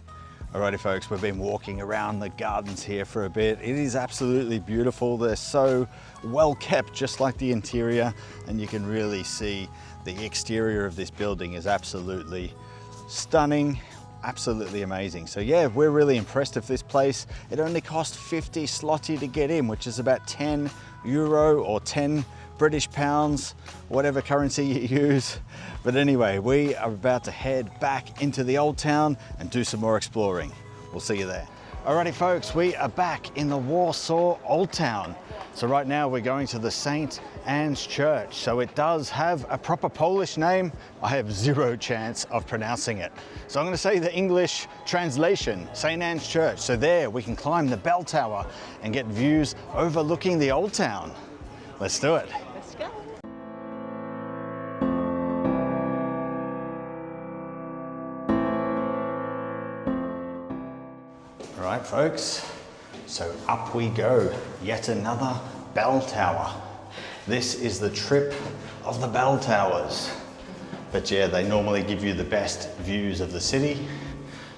Alrighty folks, we've been walking around the gardens here for a bit. It is absolutely beautiful. They're so well kept, just like the interior, and you can really see the exterior of this building is absolutely stunning, absolutely amazing. So yeah, we're really impressed with this place. It only cost 50 zloty to get in, which is about 10 euro or 10 British pounds, whatever currency you use. But anyway, we are about to head back into the old town and do some more exploring. We'll see you there. Alrighty folks, we are back in the Warsaw Old Town. So right now we're going to the St. Anne's Church. So it does have a proper Polish name. I have zero chance of pronouncing it. So I'm going to say the English translation, St. Anne's Church. So there we can climb the bell tower and get views overlooking the Old Town. Let's do it. Let's go. All right, folks. So up we go. Yet another bell tower. This is the trip of the bell towers. But yeah, they normally give you the best views of the city.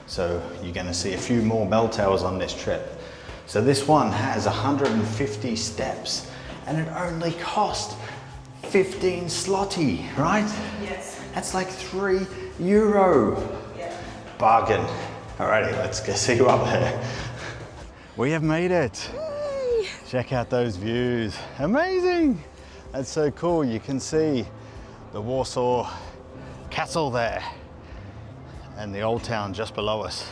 So you're going to see a few more bell towers on this trip. So this one has 150 steps and it only cost 15 zloty, right? Yes. That's like €3. Yeah. Bargain. Alrighty, let's go see you up there. We have made it. Yay. Check out those views. Amazing. That's so cool. You can see the Warsaw Castle there. and the old town just below us.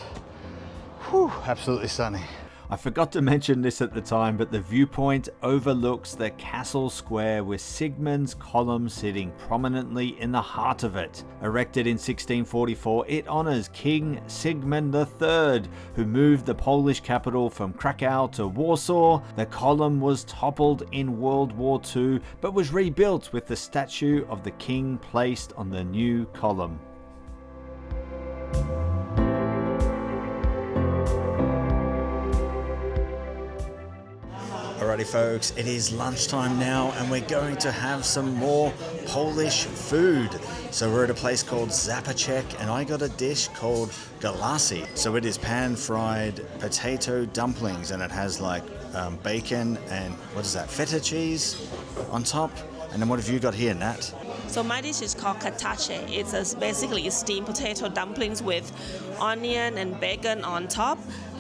Whew, absolutely stunning. I forgot to mention this at the time, but the viewpoint overlooks the castle square with Sigmund's column sitting prominently in the heart of it. Erected in 1644, it honors King Sigmund III, who moved the Polish capital from Krakow to Warsaw. The column was toppled in World War II, but was rebuilt with the statue of the king placed on the new column. Alrighty folks, it is lunchtime now and we're going to have some more Polish food. So we're at a place called Zapachek and I got a dish called galassi. So it is pan-fried potato dumplings and it has like bacon and what is that, feta cheese on top. And then what have you got here, Nat? So my dish is called katache. It's basically steamed potato dumplings with onion and bacon on top.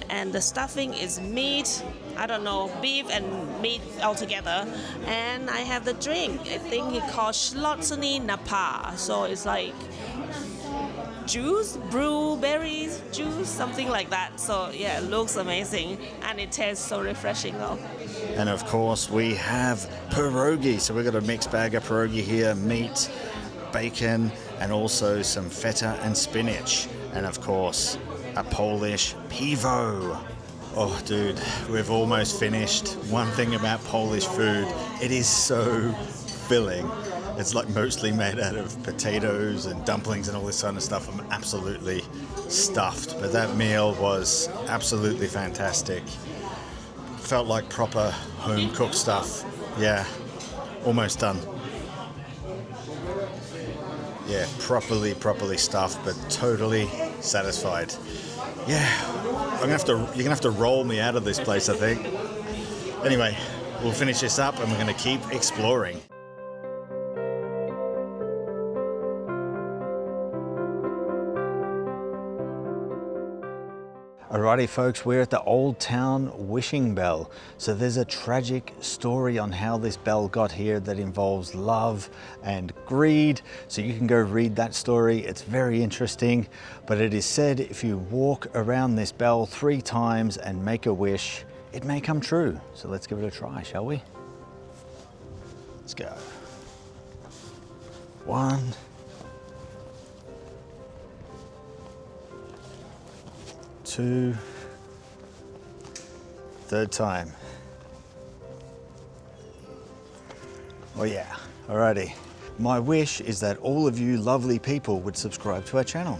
And the stuffing is meat, I don't know, beef and meat all together. And I have the drink. I think it's called Schlotzeny Napa. So it's like juice, blueberries juice, something like that. So yeah, it looks amazing and it tastes so refreshing though. And of course we have pierogi. So we've got a mixed bag of pierogi here, meat, bacon, and also some feta and spinach. And of course, a Polish pivo. Oh dude, we've almost finished. One thing about Polish food, it is so filling. It's like mostly made out of potatoes and dumplings and all this kind of stuff. I'm absolutely stuffed, but that meal was absolutely fantastic. Felt like proper home cooked stuff. Yeah, almost done. Yeah, properly stuffed, but totally satisfied. Yeah, you're gonna have to roll me out of this place, I think. Anyway, we'll finish this up and we're gonna keep exploring. Alrighty folks, we're at the Old Town Wishing Bell. So there's a tragic story on how this bell got here that involves love and greed. So you can go read that story. It's very interesting. But it is said if you walk around this bell 3 times and make a wish, it may come true. So let's give it a try, shall we? Let's go. 1, 2, 3rd time. Oh yeah, alrighty. My wish is that all of you lovely people would subscribe to our channel.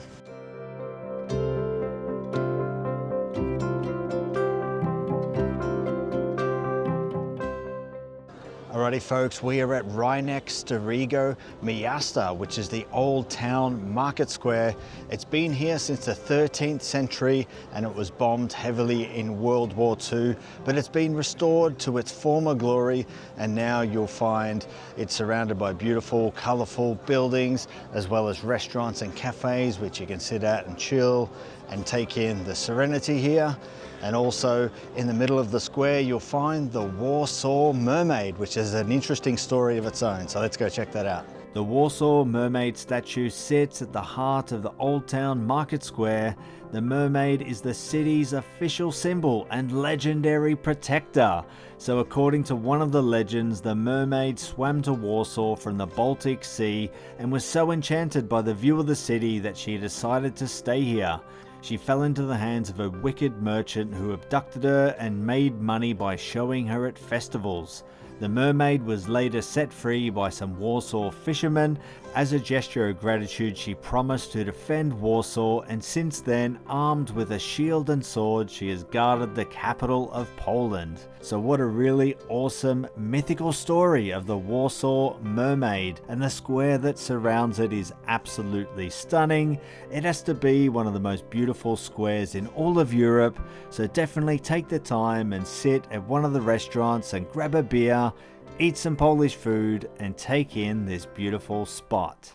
Alrighty folks, we are at right next to Riga Miasta, which is the old town market square. It's been here since the 13th century and it was bombed heavily in World War II, but it's been restored to its former glory and now you'll find it's surrounded by beautiful, colorful buildings as well as restaurants and cafes which you can sit at and chill and take in the serenity here. And also in the middle of the square, you'll find the Warsaw Mermaid, which is an interesting story of its own. So let's go check that out. The Warsaw Mermaid statue sits at the heart of the Old Town Market Square. The mermaid is the city's official symbol and legendary protector. So according to one of the legends, the mermaid swam to Warsaw from the Baltic Sea and was so enchanted by the view of the city that she decided to stay here. She fell into the hands of a wicked merchant who abducted her and made money by showing her at festivals. The mermaid was later set free by some Warsaw fishermen. As a gesture of gratitude, she promised to defend Warsaw, and since then, armed with a shield and sword, she has guarded the capital of Poland. So what a really awesome mythical story of the Warsaw Mermaid, and the square that surrounds it is absolutely stunning. It has to be one of the most beautiful squares in all of Europe, so definitely take the time and sit at one of the restaurants and grab a beer, eat some Polish food and take in this beautiful spot.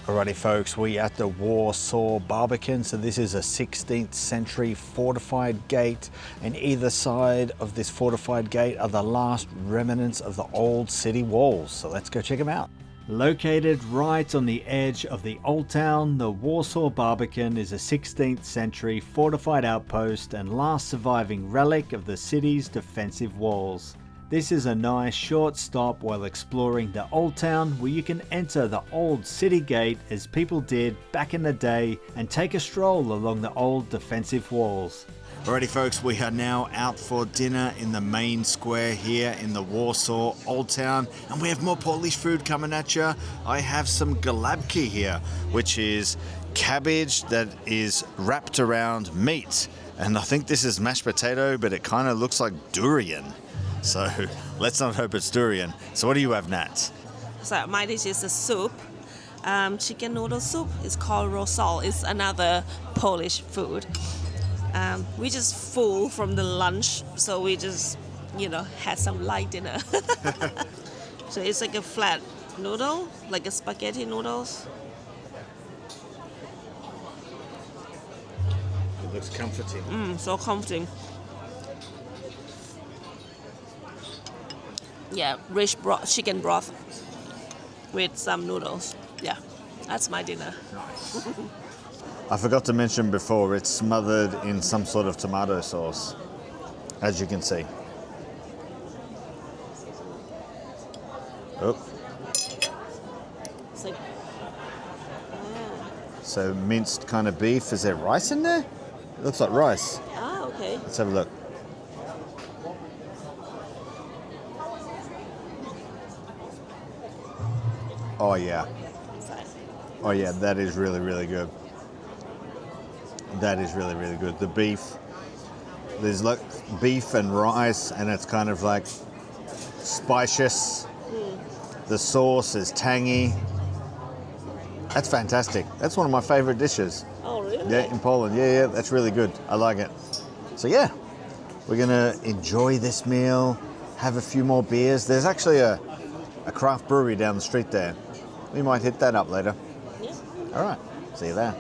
Alrighty folks, we at the Warsaw Barbican. So this is a 16th century fortified gate, and either side of this fortified gate are the last remnants of the old city walls. So let's go check them out. Located right on the edge of the Old Town, the Warsaw Barbican is a 16th century fortified outpost and last surviving relic of the city's defensive walls. This is a nice short stop while exploring the Old Town, where you can enter the old city gate as people did back in the day and take a stroll along the old defensive walls. Alrighty folks, we are now out for dinner in the main square here in the Warsaw Old Town, and we have more Polish food coming at you. I have some galabki here, which is cabbage that is wrapped around meat, and I think this is mashed potato, but it kind of looks like durian. So let's not hope it's durian. So what do you have, Nat? So my dish is a soup. Chicken noodle soup. It's called rosol. It's another Polish food. We just full from the lunch, so we just, had some light dinner. So it's like a flat noodle, like a spaghetti noodles. It looks comforting. So comforting. Yeah, rich chicken broth with some noodles. Yeah, that's my dinner. Nice. I forgot to mention before, it's smothered in some sort of tomato sauce, as you can see. Oh. It's like, So minced kind of beef. Is there rice in there? It looks like rice. okay. Let's have a look. Oh yeah. Oh yeah, that is really, really good. That is really, really good. The beef, there's like beef and rice, and it's kind of like spicious. The sauce is tangy. That's fantastic. That's one of my favorite dishes. Oh, really? Yeah, in Poland. Yeah, that's really good. I like it. So yeah, we're gonna enjoy this meal, have a few more beers. There's actually a craft brewery down the street there. We might hit that up later. Yeah. All right, see you there.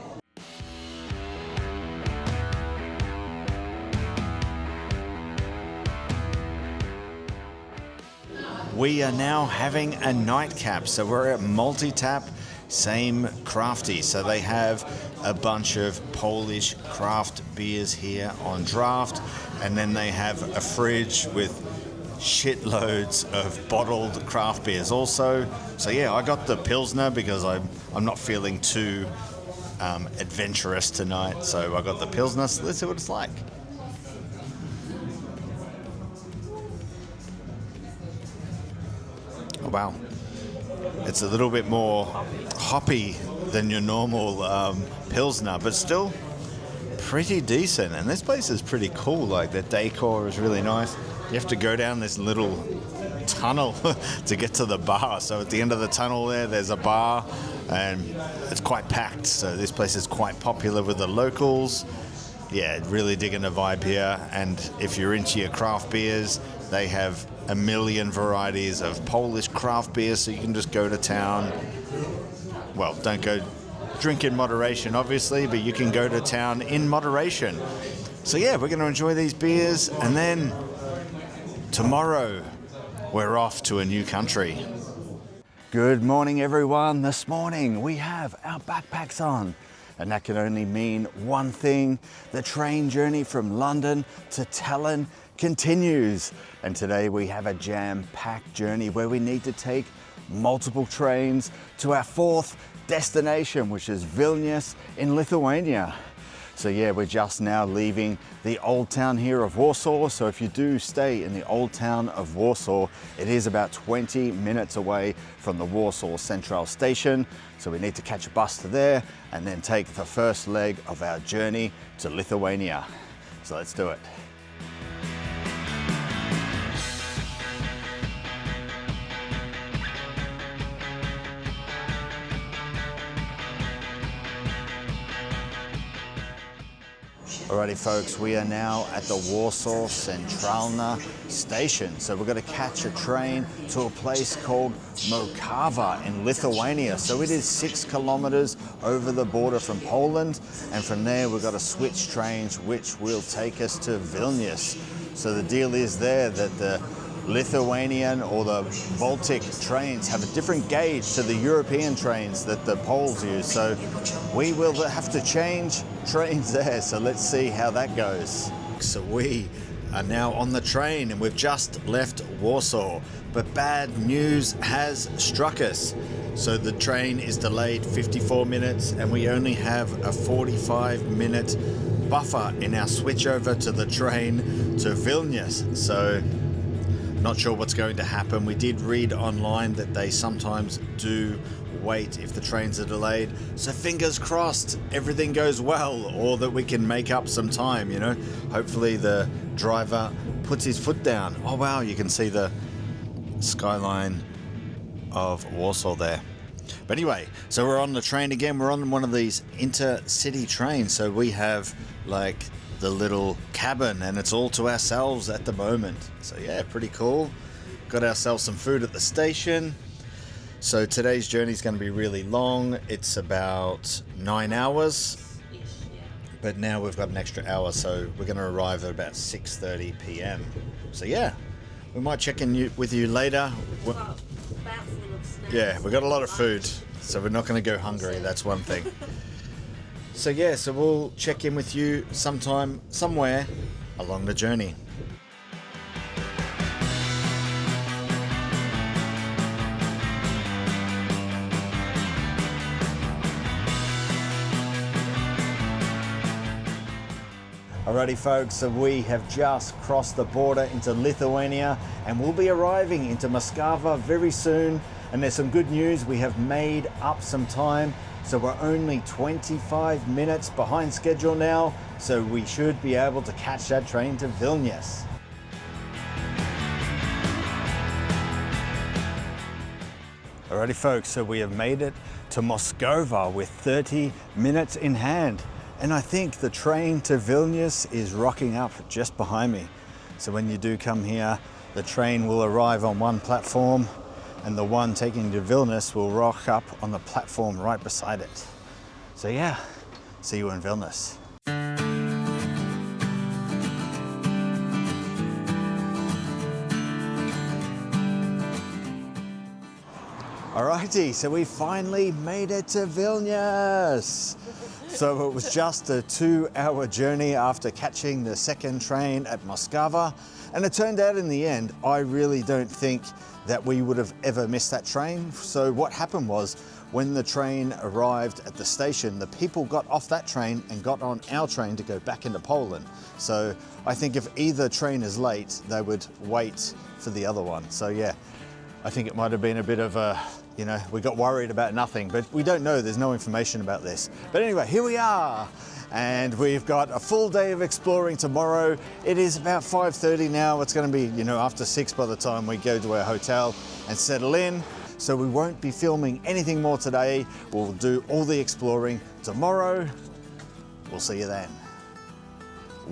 We are now having a nightcap, so we're at Multi-Tap, same crafty. So they have a bunch of Polish craft beers here on draft, and then they have a fridge with shitloads of bottled craft beers also. So yeah, I got the Pilsner because I'm not feeling too adventurous tonight, so I got the Pilsner. So let's see what it's like. Oh wow, it's a little bit more hoppy than your normal Pilsner, but still pretty decent. And this place is pretty cool. Like the decor is really nice. You have to go down this little tunnel to get to the bar. So at the end of the tunnel there's a bar, and it's quite packed. So this place is quite popular with the locals. Yeah, really digging the vibe here. And if you're into your craft beers, they have a million varieties of Polish craft beers, so you can just go to town. Well, don't go drink in moderation, obviously, but you can go to town in moderation. So yeah, we're going to enjoy these beers, and then tomorrow we're off to a new country. Good morning, everyone. This morning we have our backpacks on, and that can only mean one thing: the train journey from London to Tallinn continues. And today we have a jam-packed journey where we need to take multiple trains to our fourth destination, which is Vilnius in Lithuania. So yeah, we're just now leaving the old town here of Warsaw. So if you do stay in the old town of Warsaw, it is about 20 minutes away from the Warsaw Central Station. So we need to catch a bus to there and then take the first leg of our journey to Lithuania. So let's do it. Alrighty folks, we are now at the Warsaw Centralna station. So we're going to catch a train to a place called Mokawa in Lithuania. So it is 6 kilometers over the border from Poland. And from there we've got to switch trains, which will take us to Vilnius. So the deal is there that the Lithuanian or the Baltic trains have a different gauge to the European trains that the Poles use. So we will have to change trains there. So let's see how that goes. So we are now on the train and we've just left Warsaw, but bad news has struck us. So the train is delayed 54 minutes and we only have a 45-minute buffer in our switch over to the train to Vilnius. So not sure what's going to happen. We did read online that they sometimes do wait if the trains are delayed. So fingers crossed everything goes well, or that we can make up some time, you know. Hopefully the driver puts his foot down. Oh wow, you can see the skyline of Warsaw there. But anyway, so we're on the train again. We're on one of these intercity trains. So we have like the little cabin and it's all to ourselves at the moment. So yeah, pretty cool. Got ourselves some food at the station. So today's journey is going to be really long. It's about 9 hours. But now we've got an extra hour, so we're going to arrive at about 6:30 p.m. So yeah, we might check in with you later. Yeah, we got a lot of food, so we're not going to go hungry. That's one thing. So yeah, so we'll check in with you sometime, somewhere along the journey. Alrighty folks, so we have just crossed the border into Lithuania and we'll be arriving into Moskva very soon. And there's some good news, we have made up some time. So we're only 25 minutes behind schedule now. So we should be able to catch that train to Vilnius. Alrighty folks, so we have made it to Moskva with 30 minutes in hand. And I think the train to Vilnius is rocking up just behind me. So when you do come here, the train will arrive on one platform and the one taking you to Vilnius will rock up on the platform right beside it. So yeah, see you in Vilnius. Alrighty, so we finally made it to Vilnius. So it was just a 2-hour journey after catching the second train at Moskva. And it turned out in the end, I really don't think that we would have ever missed that train. So what happened was, when the train arrived at the station, the people got off that train and got on our train to go back into Poland. So I think if either train is late, they would wait for the other one. So yeah, I think it might have been a bit of a, you know, we got worried about nothing, but we don't know, there's no information about this. But anyway, here we are. And we've got a full day of exploring tomorrow. It is about 5:30 now. It's going to be, you know, after 6 by the time we go to our hotel and settle in. So we won't be filming anything more today. We'll do all the exploring tomorrow. We'll see you then.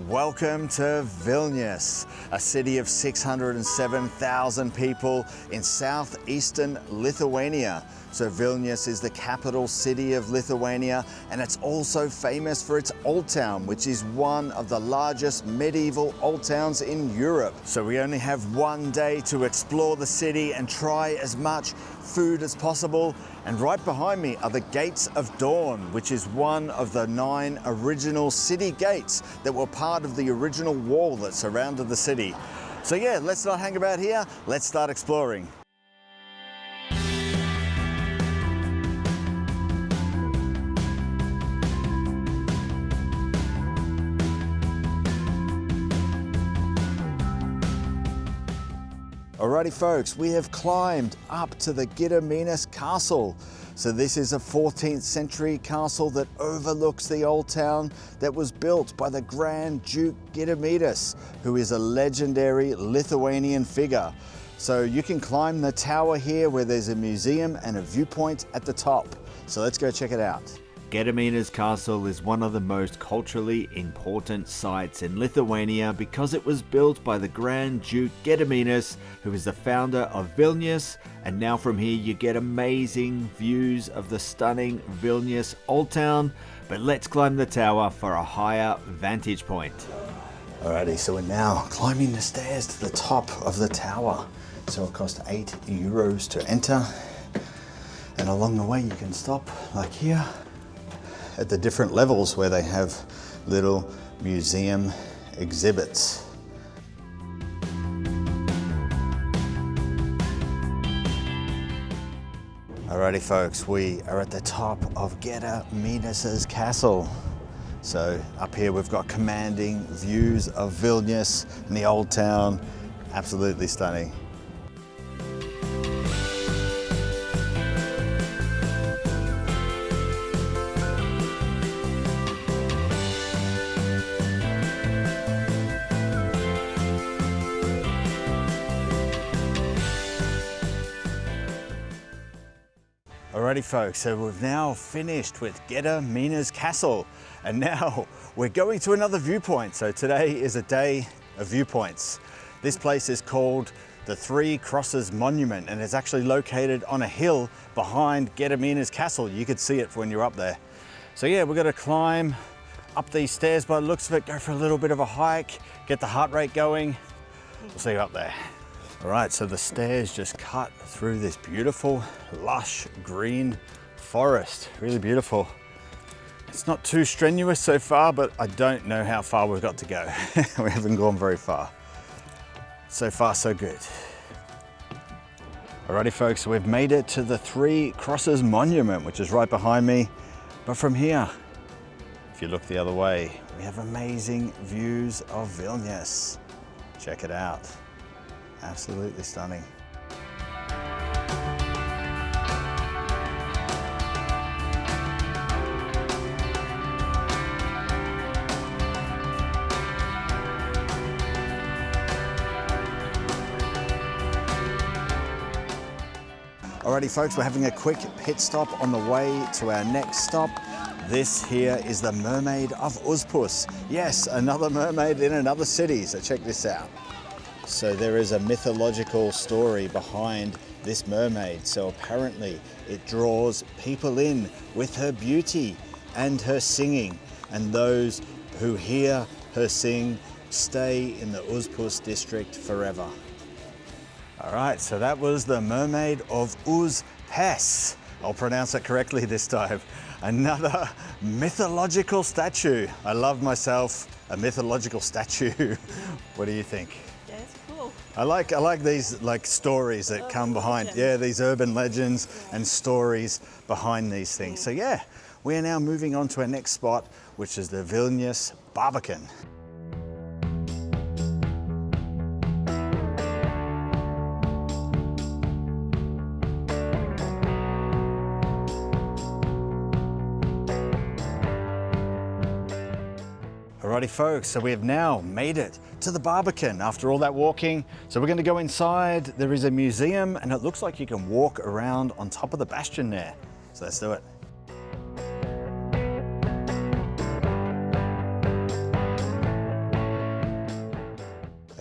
Welcome to Vilnius, a city of 607,000 people in southeastern Lithuania. So Vilnius is the capital city of Lithuania, and it's also famous for its old town, which is one of the largest medieval old towns in Europe. So we only have one day to explore the city and try as much food as possible. And right behind me are the Gates of Dawn, which is one of the 9 original city gates that were part of the original wall that surrounded the city. So yeah, let's not hang about here, let's start exploring. Alrighty folks, we have climbed up to the Gediminas Castle. So this is a 14th century castle that overlooks the old town that was built by the Grand Duke Gediminas, who is a legendary Lithuanian figure. So you can climb the tower here where there's a museum and a viewpoint at the top. So let's go check it out. Gediminas Castle is one of the most culturally important sites in Lithuania because it was built by the Grand Duke Gediminas, who is the founder of Vilnius, and now from here you get amazing views of the stunning Vilnius Old Town. But let's climb the tower for a higher vantage point. Alrighty, so we're now climbing the stairs to the top of the tower. So it cost €8 to enter. And along the way you can stop, like here, at the different levels where they have little museum exhibits. Alrighty folks, we are at the top of Gediminas castle. So up here we've got commanding views of Vilnius and the old town. Absolutely stunning. Alrighty folks, so we've now finished with Gediminas castle, and now we're going to another viewpoint. So today is a day of viewpoints. This place is called the Three Crosses Monument, and it's actually located on a hill behind Gediminas castle. You could see it when you're up there. So yeah, we're gonna climb up these stairs by the looks of it, go for a little bit of a hike, get the heart rate going. We'll see you up there. All right, so the stairs just cut through this beautiful, lush green forest. Really beautiful. It's not too strenuous so far, but I don't know how far we've got to go. We haven't gone very far. So far, so good. Alrighty folks, so we've made it to the Three Crosses Monument, which is right behind me. But from here, if you look the other way, we have amazing views of Vilnius. Check it out. Absolutely stunning. Alrighty folks, we're having a quick pit stop on the way to our next stop. This here is the Mermaid of Uspus. Yes, another mermaid in another city, so check this out. So there is a mythological story behind this mermaid. So apparently it draws people in with her beauty and her singing. And those who hear her sing stay in the Uspus district forever. All right, so that was the Mermaid of Uspes. I'll pronounce it correctly this time. Another mythological statue. I love myself a mythological statue. What do you think? I like these stories that come behind, yeah, these urban legends and stories behind these things. So yeah, we are now moving on to our next spot, which is the Vilnius Barbican. Alrighty folks, so we have now made it to the Barbican after all that walking. So we're going to go inside. There is a museum and it looks like you can walk around on top of the bastion there. So let's do it.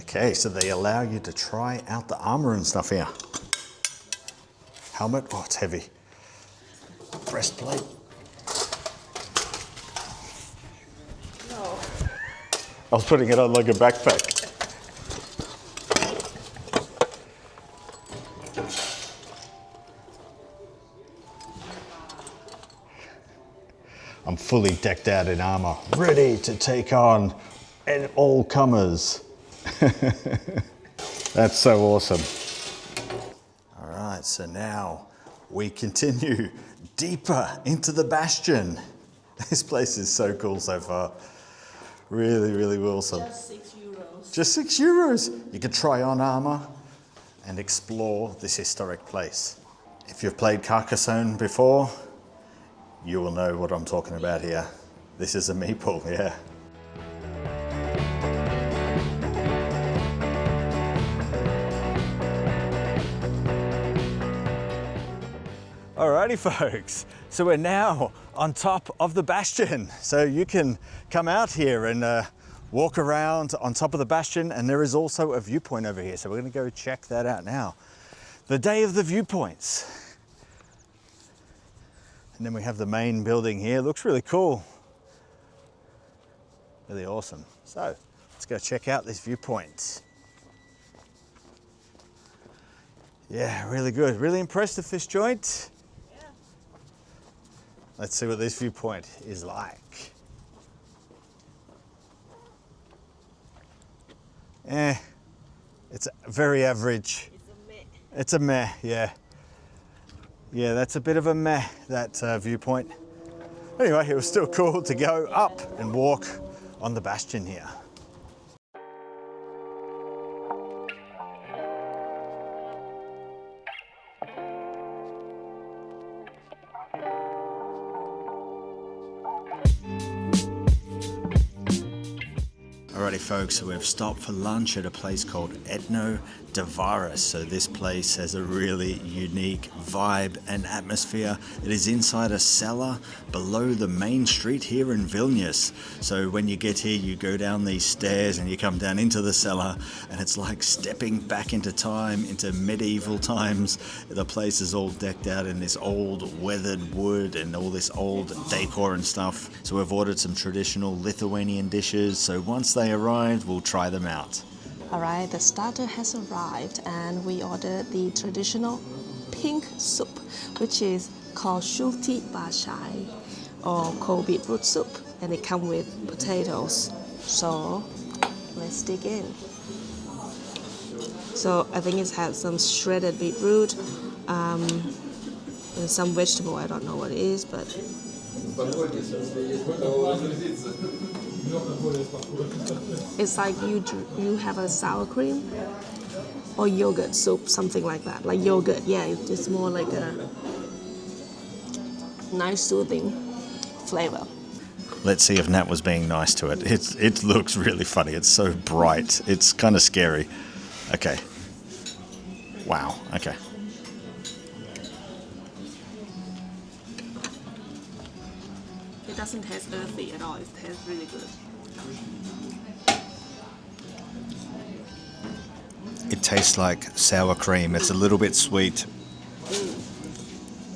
Okay, so they allow you to try out the armor and stuff here. Helmet, oh it's heavy. Breastplate. I was putting it on like a backpack. I'm fully decked out in armor, ready to take on all comers. That's so awesome. All right, so now we continue deeper into the bastion. This place is so cool so far. Really, really awesome. Just €6. Just €6. You can try on armor and explore this historic place. If you've played Carcassonne before, you will know what I'm talking about here. This is a meeple, yeah. Alrighty folks, so we're now on top of the bastion. So you can come out here and walk around on top of the bastion, and there is also a viewpoint over here. So we're gonna go check that out now. The day of the viewpoints. And then we have the main building here. Looks really cool. Really awesome. So Let's go check out this viewpoint. Yeah, really good. Really impressed with this joint. Yeah. Let's see what this viewpoint is like. It's very average. It's a meh. It's a meh, yeah. Yeah, that's a bit of a meh, that viewpoint. Anyway, it was still cool to go up and walk on the bastion here. Alrighty folks, so we've stopped for lunch at a place called Etno Dvaras. So this place has a really unique vibe and atmosphere. It is inside a cellar below the main street here in Vilnius. So when you get here, you go down these stairs and you come down into the cellar, and it's like stepping back into time, into medieval times. The place is all decked out in this old weathered wood and all this old decor and stuff. So we've ordered some traditional Lithuanian dishes. So once they arrive, we'll try them out. Alright, the starter has arrived and we ordered the traditional pink soup, which is called shulti bashai or cold beetroot soup, and it comes with potatoes. So let's dig in. So I think it has some shredded beetroot and some vegetable, I don't know what it is, but it's like you have a sour cream or yogurt soup, something like that. Like yogurt, yeah, it's more like a nice soothing flavor. Let's see if Nat was being nice to it. It looks really funny. It's so bright. It's kind of scary. Okay. Wow. Okay. It doesn't taste earthy at all. It tastes really good. It tastes like sour cream. It's a little bit sweet.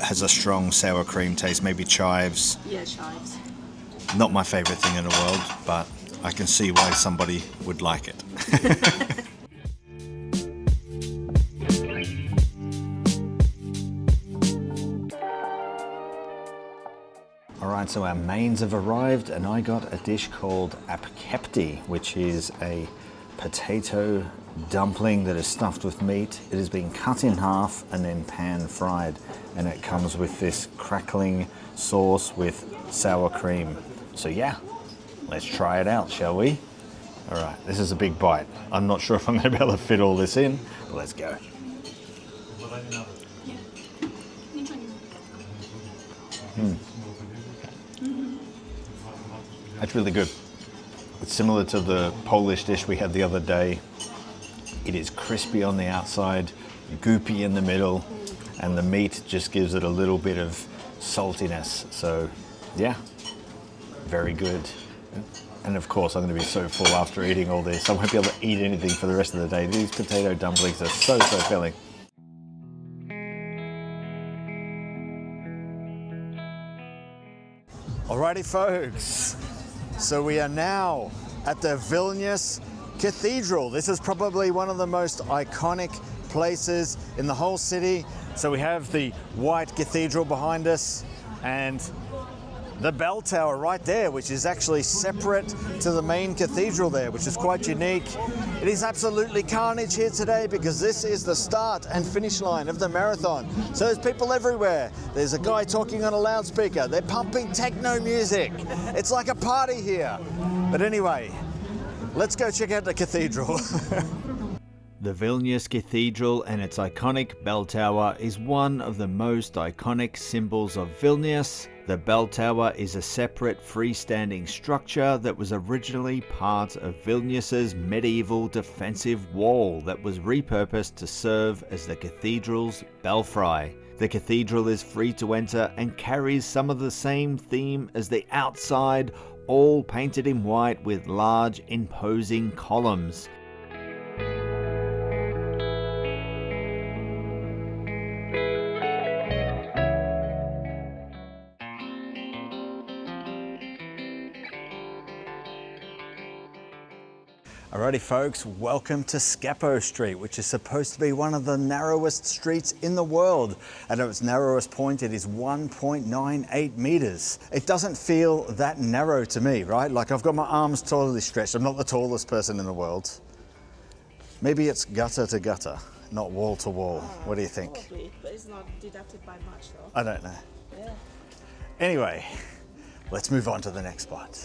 Has a strong sour cream taste, maybe chives. Yeah, chives. Not my favorite thing in the world, but I can see why somebody would like it. Alright, so our mains have arrived and I got a dish called apkepti, which is a potato dumpling that is stuffed with meat. It has been cut in half and then pan fried, and it comes with this crackling sauce with sour cream. So yeah, let's try it out, shall we? Alright, this is a big bite. I'm not sure if I'm going to be able to fit all this in, but let's go. That's really good. It's similar to the Polish dish we had the other day. It is crispy on the outside, goopy in the middle, and the meat just gives it a little bit of saltiness. So yeah, very good. And of course, I'm going to be so full after eating all this. I won't be able to eat anything for the rest of the day. These potato dumplings are so filling. Alrighty folks, so we are now at the Vilnius Cathedral. This is probably one of the most iconic places in the whole city. So we have the white cathedral behind us and the bell tower right there, which is actually separate to the main cathedral there, which is quite unique. It is absolutely carnage here today because this is the start and finish line of the marathon. So there's people everywhere. There's a guy talking on a loudspeaker. They're pumping techno music. It's like a party here. But anyway, let's go check out the cathedral. The Vilnius Cathedral and its iconic bell tower is one of the most iconic symbols of Vilnius. The bell tower is a separate freestanding structure that was originally part of Vilnius's medieval defensive wall that was repurposed to serve as the cathedral's belfry. The cathedral is free to enter and carries some of the same theme as the outside, all painted in white with large imposing columns. Alrighty folks, welcome to Scappo Street, which is supposed to be one of the narrowest streets in the world. And at its narrowest point, it is 1.98 meters. It doesn't feel that narrow to me, right? Like I've got my arms totally stretched. I'm not the tallest person in the world. Maybe it's gutter to gutter, not wall to wall. What do you think? Probably, but it's not deducted by much though. I don't know. Yeah. Anyway, let's move on to the next spot.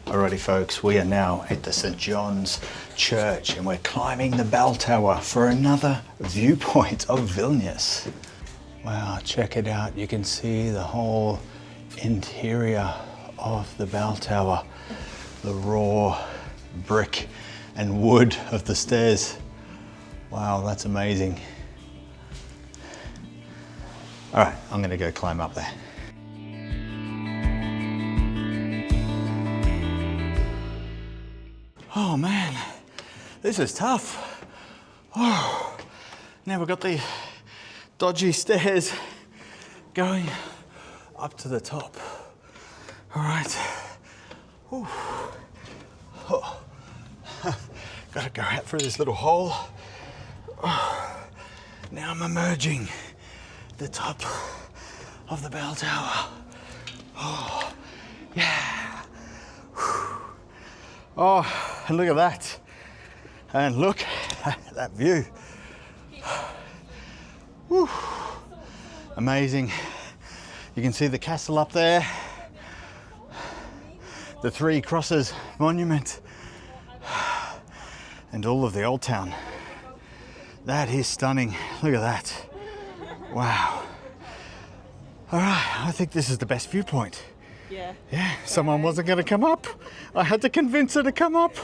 Alrighty folks, we are now at the St. John's Church and we're climbing the bell tower for another viewpoint of Vilnius. Wow, check it out. You can see the whole interior of the bell tower. The raw brick and wood of the stairs. Wow, that's amazing. Alright, I'm gonna go climb up there. Oh man, this is tough. Oh, now we've got the dodgy stairs going up to the top. All right. Oh. Got to go out through this little hole. Oh. Now I'm emerging the top of the bell tower. Oh, yeah. Oh, and look at that. And look at that view. Whew. Amazing. You can see the castle up there. The Three Crosses monument. And all of the old town. That is stunning. Look at that. Wow. All right, I think this is the best viewpoint. Yeah. Yeah, someone wasn't going to come up. I had to convince her to come up.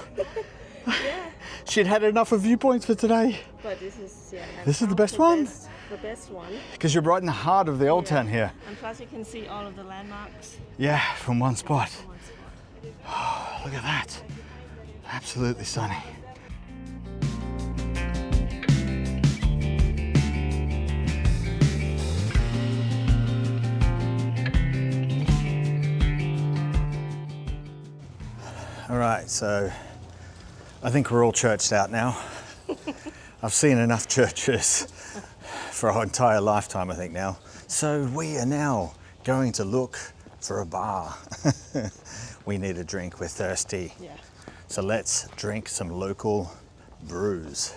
Yeah. She'd had enough of viewpoints for today. But this is This is the best one. The best one. Because you're right in the heart of the old town here. And plus you can see all of the landmarks. Yeah, from one spot. Oh, look at that. Absolutely stunning. All right, so I think we're all churched out now. I've seen enough churches for our entire lifetime, I think now. So we are now going to look for a bar. We need a drink, we're thirsty. Yeah. So let's drink some local brews.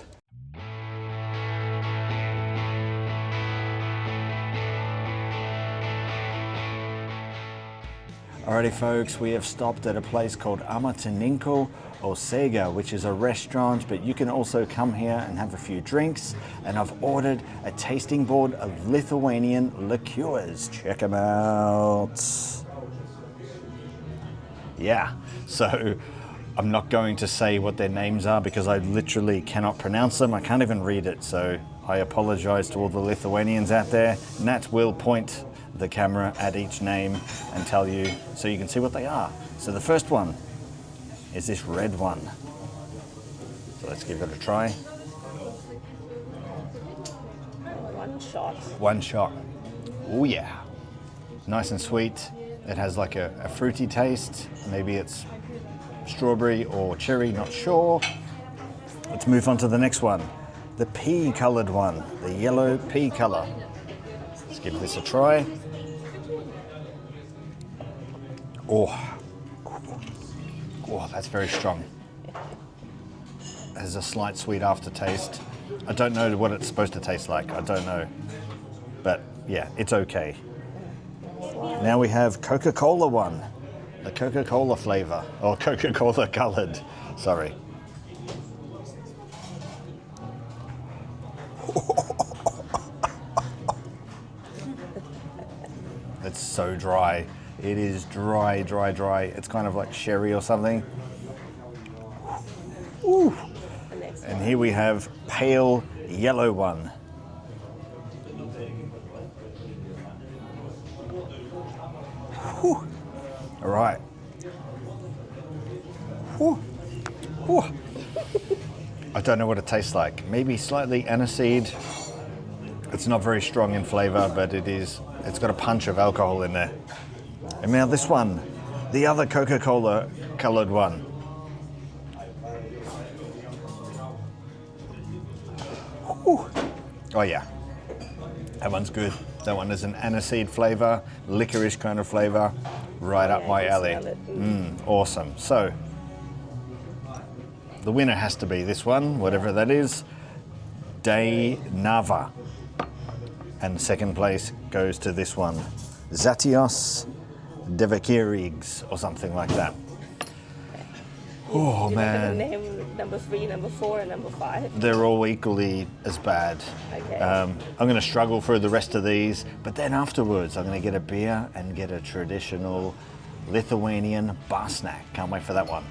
Alrighty folks, we have stopped at a place called Amatininko or Sega, which is a restaurant, but you can also come here and have a few drinks. And I've ordered a tasting board of Lithuanian liqueurs. Check them out. Yeah, so I'm not going to say what their names are because I literally cannot pronounce them. I can't even read it, so I apologize to all the Lithuanians out there. Nat will point the camera at each name and tell you so you can see what they are. So the first one is this red one. So let's give it a try. One shot. One shot. Oh yeah. Nice and sweet. It has like a fruity taste. Maybe it's strawberry or cherry, not sure. Let's move on to the next one. The pea colored one, the yellow pea color. Let's give this a try. Oh, that's very strong. There's a slight sweet aftertaste. I don't know what it's supposed to taste like. I don't know. But yeah, it's okay. Now we have Coca-Cola one. The Coca-Cola flavor, or Coca-Cola colored, sorry. It's so dry. It is dry, dry, dry. It's kind of like sherry or something. Ooh. And here we have pale yellow one. Whew. All right. Whew. Whew. I don't know what it tastes like. Maybe slightly aniseed. It's not very strong in flavor, but it's got a punch of alcohol in there. And now this one, the other Coca-Cola coloured one. Ooh. Oh yeah, that one's good. That one is an aniseed flavour, licorice kind of flavour, right up my alley. Awesome. So, the winner has to be this one, whatever that is, De Nava. And second place goes to this one, Zatios Devakirigs, or something like that. Oh man. Name number 3, number 4, and number 5. They're all equally as bad. Okay. I'm going to struggle through the rest of these, but then afterwards I'm going to get a beer and get a traditional Lithuanian bar snack. Can't wait for that one.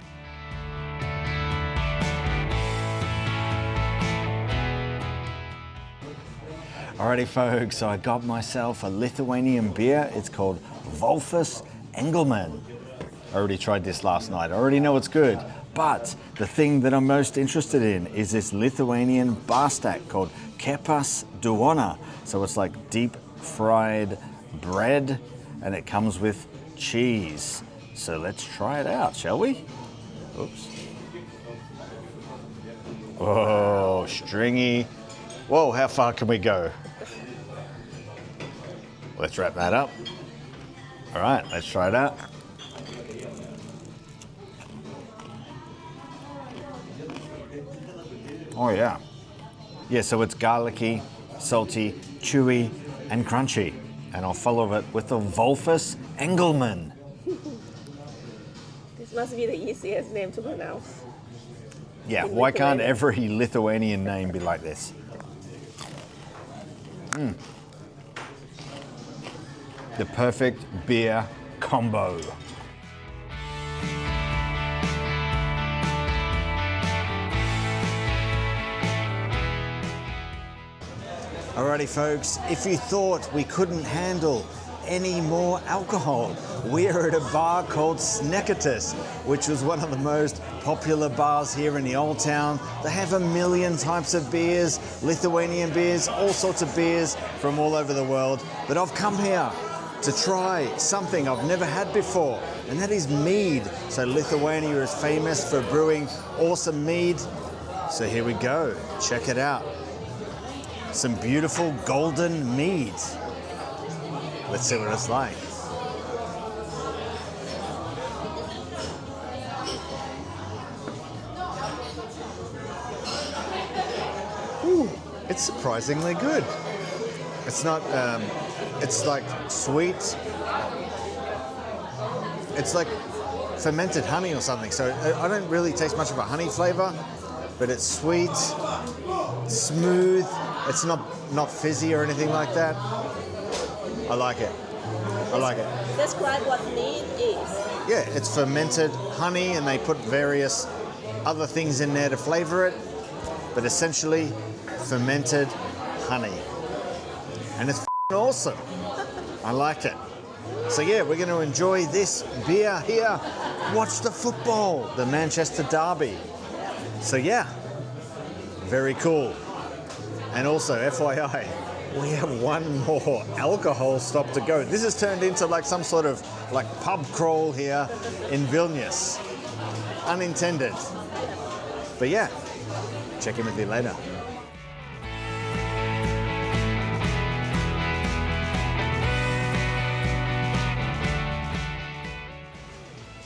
Alrighty folks, so I got myself a Lithuanian beer. It's called Wolfas Engelmann. I already tried this last night. I already know it's good. But the thing that I'm most interested in is this Lithuanian bar snack called kepas duona. So it's like deep fried bread and it comes with cheese. So let's try it out, shall we? Oops. Oh, stringy. Whoa, how far can we go? Let's wrap that up. All right, let's try it out. Oh yeah. Yeah, so it's garlicky, salty, chewy, and crunchy. And I'll follow it with the Wolfas Engelmann. This must be the easiest name to pronounce. Yeah, why can't every Lithuanian name be like this? The perfect beer combo. Alrighty folks, if you thought we couldn't handle any more alcohol, we're at a bar called Snekkertis, which was one of the most popular bars here in the old town. They have 1 million types of beers, Lithuanian beers, all sorts of beers from all over the world. But I've come here to try something I've never had before, and that is mead. So Lithuania is famous for brewing awesome mead. So here we go, check it out. Some beautiful golden mead. Let's see what it's like. Ooh, it's surprisingly good. It's not, it's like sweet. It's like fermented honey or something. So I don't really taste much of a honey flavor, but it's sweet, smooth. It's not fizzy or anything like that. I like it. I like it. Describe what mead is. Yeah, it's fermented honey and they put various other things in there to flavor it, but essentially fermented honey. And it's awesome. I like it. So yeah, we're going to enjoy this beer here. Watch the football, the Manchester Derby. So yeah, very cool. And also, FYI, we have one more alcohol stop to go. This has turned into like some sort of like pub crawl here in Vilnius. Unintended. But yeah, check in with you later.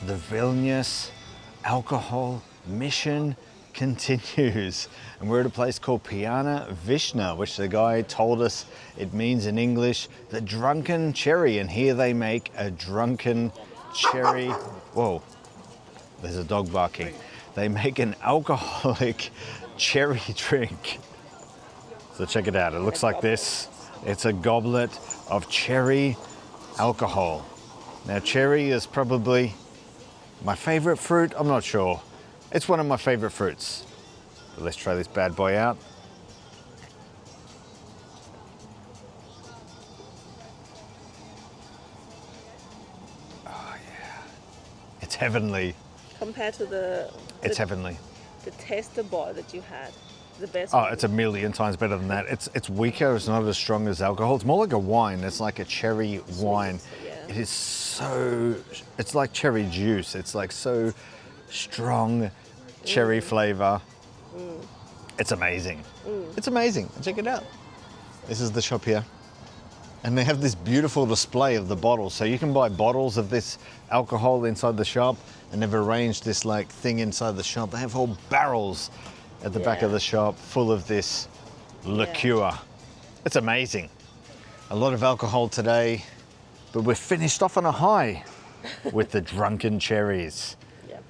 The Vilnius alcohol mission continues, and we're at a place called Piana Vishna, which the guy told us it means in English the drunken cherry, and here they make a drunken cherry. Whoa, there's a dog barking. They make an alcoholic cherry drink. So check it out, it looks like this. It's a goblet of cherry alcohol. Now cherry is probably my favorite fruit, I'm not sure. It's one of my favorite fruits. But let's try this bad boy out. Oh yeah, it's heavenly. Compared to it's heavenly. The taster bar that you had, the best. Oh, it's 1,000,000 times better than that. It's weaker, it's not as strong as alcohol. It's more like a wine, it's like a cherry wine. Yeah. It is so, it's like cherry juice. It's like so strong cherry flavor. It's amazing. It's amazing. Check it out. This is the shop here. And they have this beautiful display of the bottles. So you can buy bottles of this alcohol inside the shop, and they've arranged this like thing inside the shop. They have whole barrels at the back of the shop full of this liqueur. It's amazing. A lot of alcohol today, but we're finished off on a high with the drunken cherries. Yep.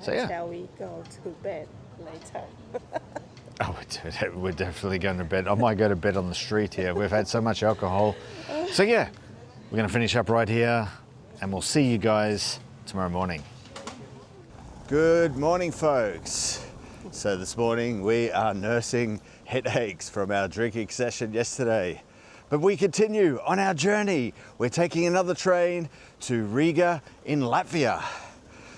So yeah. Shall we go to bed later? Oh, we're definitely going to bed. I might go to bed on the street here. We've had so much alcohol. So yeah, we're going to finish up right here, and we'll see you guys tomorrow morning. Good morning, folks. So this morning we are nursing headaches from our drinking session yesterday. But we continue on our journey. We're taking another train to Riga in Latvia.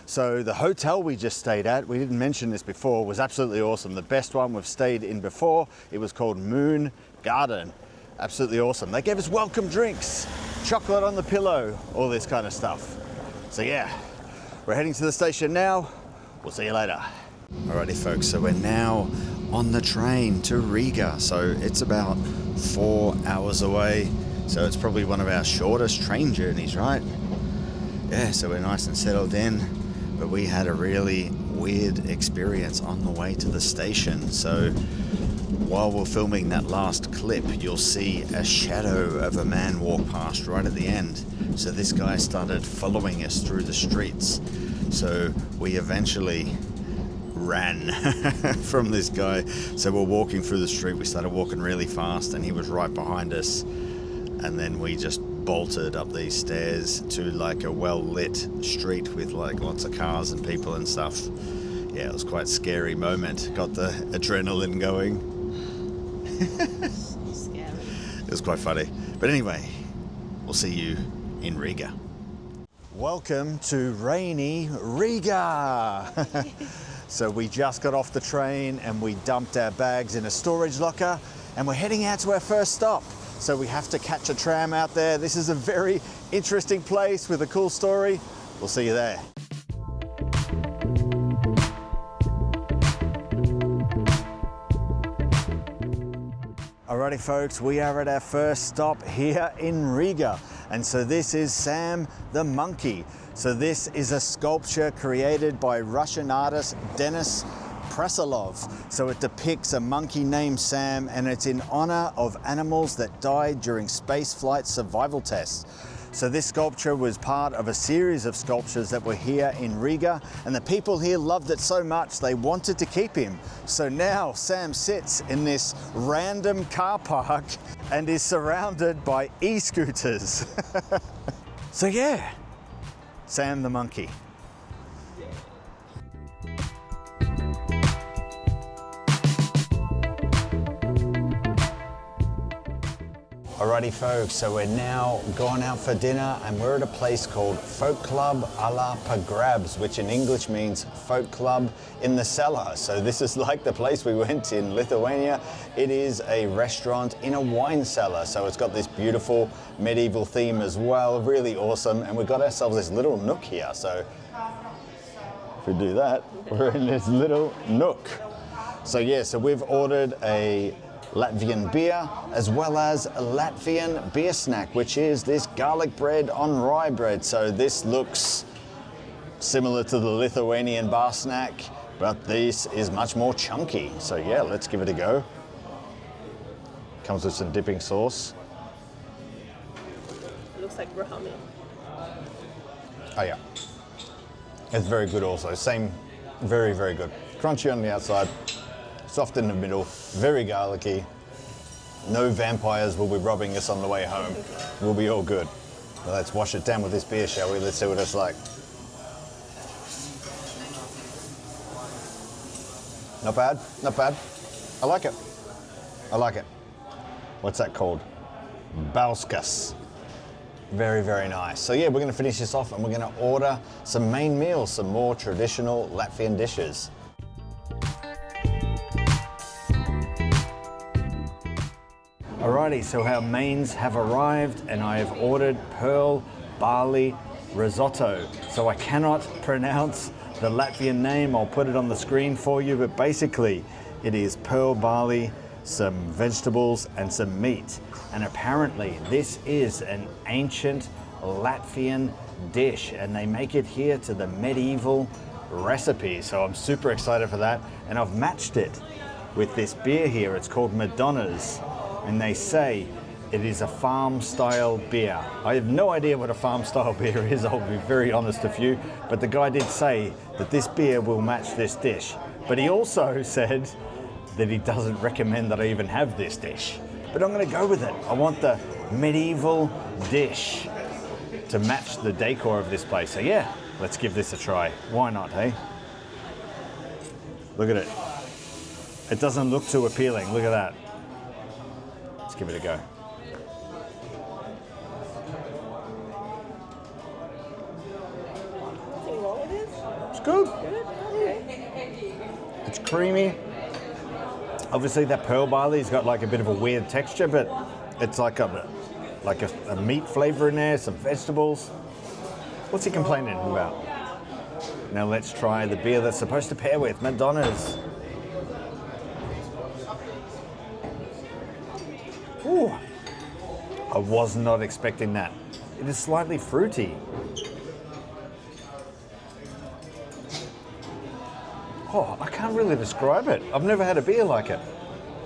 So the hotel we just stayed at, we didn't mention this before, was absolutely awesome. The best one we've stayed in before. It was called Moon Garden. Absolutely awesome. They gave us welcome drinks, chocolate on the pillow, all this kind of stuff. So yeah, we're heading to the station now. We'll see you later. Alrighty folks, so we're now on the train to Riga. So it's about 4 hours away. So it's probably one of our shortest train journeys, right? Yeah, so we're nice and settled in. But we had a really weird experience on the way to the station. So while we're filming that last clip, you'll see a shadow of a man walk past right at the end. So this guy started following us through the streets. So we eventually ran from this guy. So we're walking through the street. We started walking really fast and he was right behind us. And then we just bolted up these stairs to like a well-lit street with like lots of cars and people and stuff. Yeah, it was quite a scary moment. Got the adrenaline going. Scary. It was quite funny. But anyway, we'll see you in Riga. Welcome to rainy Riga. So we just got off the train and we dumped our bags in a storage locker and we're heading out to our first stop. So we have to catch a tram out there. This is a very interesting place with a cool story. We'll see you there. Alrighty folks, we are at our first stop here in Riga. And so this is Sam the Monkey. So this is a sculpture created by Russian artist Denis Prasilov. So it depicts a monkey named Sam and it's in honor of animals that died during spaceflight survival tests. So this sculpture was part of a series of sculptures that were here in Riga, and the people here loved it so much they wanted to keep him. So now Sam sits in this random car park and is surrounded by e-scooters. So yeah, Sam the Monkey. Alrighty folks, so we're now going out for dinner and we're at a place called Folk Club a la Pagrabs, which in English means folk club in the cellar. So this is like the place we went in Lithuania. It is a restaurant in a wine cellar. So it's got this beautiful medieval theme as well, really awesome. And we've got ourselves this little nook here. So if we do that, we're in this little nook. So yeah, so we've ordered a Latvian beer, as well as a Latvian beer snack, which is this garlic bread on rye bread. So this looks similar to the Lithuanian bar snack, but this is much more chunky. So yeah, let's give it a go. Comes with some dipping sauce. It looks like ramen. Oh yeah, it's very good also. Same, very, very good. Crunchy on the outside, soft in the middle, very garlicky. No vampires will be robbing us on the way home. We'll be all good. Well, let's wash it down with this beer, shall we? Let's see what it's like. Not bad, not bad. I like it. I like it. What's that called? Bauskas. Very, very nice. So yeah, we're gonna finish this off and we're gonna order some main meals, some more traditional Latvian dishes. Alrighty, so our mains have arrived and I have ordered pearl barley risotto. So I cannot pronounce the Latvian name. I'll put it on the screen for you, but basically it is pearl barley, some vegetables and some meat. And apparently this is an ancient Latvian dish, and they make it here to the medieval recipe. So I'm super excited for that. And I've matched it with this beer here. It's called Madonna's, and they say it is a farm style beer. I have no idea what a farm style beer is, I'll be very honest with you, but the guy did say that this beer will match this dish. But he also said that he doesn't recommend that I even have this dish. But I'm gonna go with it. I want the medieval dish to match the decor of this place. So yeah, let's give this a try. Why not, hey? Look at it. It doesn't look too appealing, look at that. Let's give it a go. It's good. It's creamy. Obviously that pearl barley's got like a bit of a weird texture, but it's like a meat flavor in there, some vegetables. What's he complaining about? Now let's try the beer that's supposed to pair with Madonna's. Ooh, I was not expecting that. It is slightly fruity. Oh, I can't really describe it. I've never had a beer like it.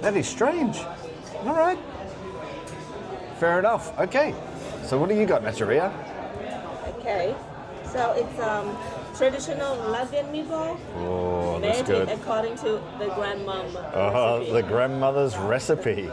That is strange. All right. Fair enough. Okay. So what do you got, Nacharia? Okay. So it's traditional Latvian meatball. Oh, that's good. Made according to the grandmom recipe. The grandmother's recipe.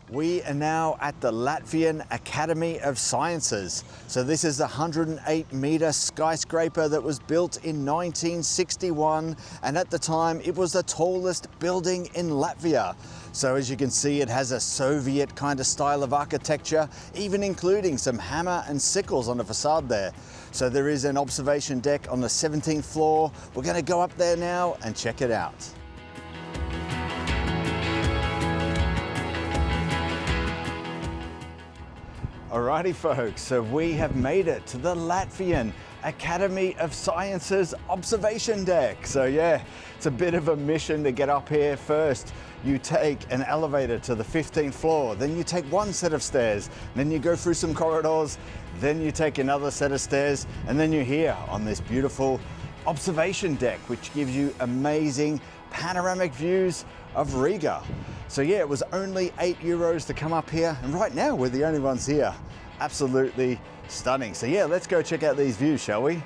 We are now at the Latvian Academy of Sciences. So this is a 108-meter skyscraper that was built in 1961, and at the time it was the tallest building in Latvia. So as you can see, it has a Soviet kind of style of architecture, even including some hammer and sickles on the facade there. So there is an observation deck on the 17th floor. We're going to go up there now and check it out. Alrighty folks, so we have made it to the Latvian Academy of Sciences observation deck. So yeah, it's a bit of a mission to get up here. First, you take an elevator to the 15th floor, then you take one set of stairs, then you go through some corridors, then you take another set of stairs, and then you're here on this beautiful observation deck, which gives you amazing panoramic views of Riga. So yeah, it was only €8 to come up here, and right now we're the only ones here. Absolutely stunning. So yeah, let's go check out these views, shall we?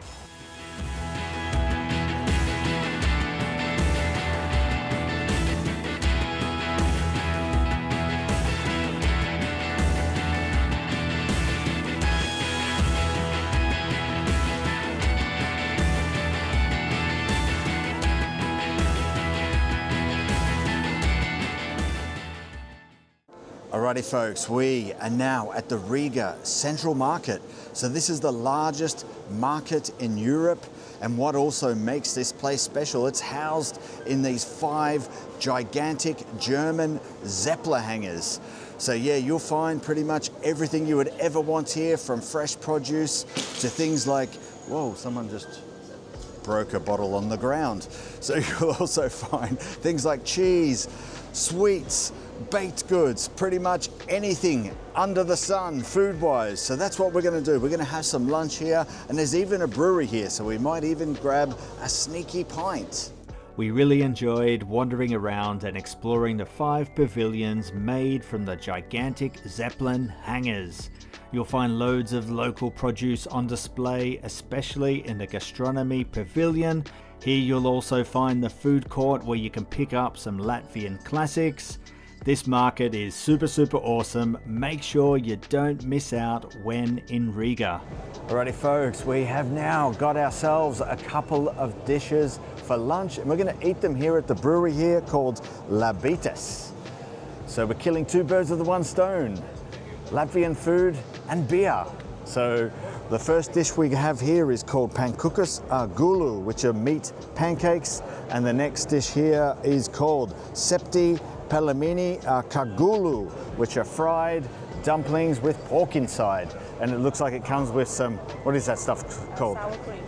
Alrighty folks, we are now at the Riga Central Market. So this is the largest market in Europe, and what also makes this place special, it's housed in these 5 gigantic German Zeppler hangars. So yeah, you'll find pretty much everything you would ever want here, from fresh produce to things like, whoa, someone just broke a bottle on the ground. So you'll also find things like cheese, sweets, baked goods, pretty much anything under the sun food-wise. So that's what we're going to do. We're going to have some lunch here, and there's even a brewery here, so we might even grab a sneaky pint. We really enjoyed wandering around and exploring the 5 pavilions made from the gigantic Zeppelin hangars. You'll find loads of local produce on display, especially in the gastronomy pavilion. Here you'll also find the food court where you can pick up some Latvian classics. This market is super awesome. Make sure you don't miss out when in Riga. Alrighty folks, we have now got ourselves a couple of dishes for lunch, and we're going to eat them here at the brewery here called Labitas. So we're killing 2 birds with one stone. Latvian food and beer. So the first dish we have here is called pankukas gulu, which are meat pancakes, and the next dish here is called septi pelamini kagulu, which are fried dumplings with pork inside. And it looks like it comes with some, what is that stuff called?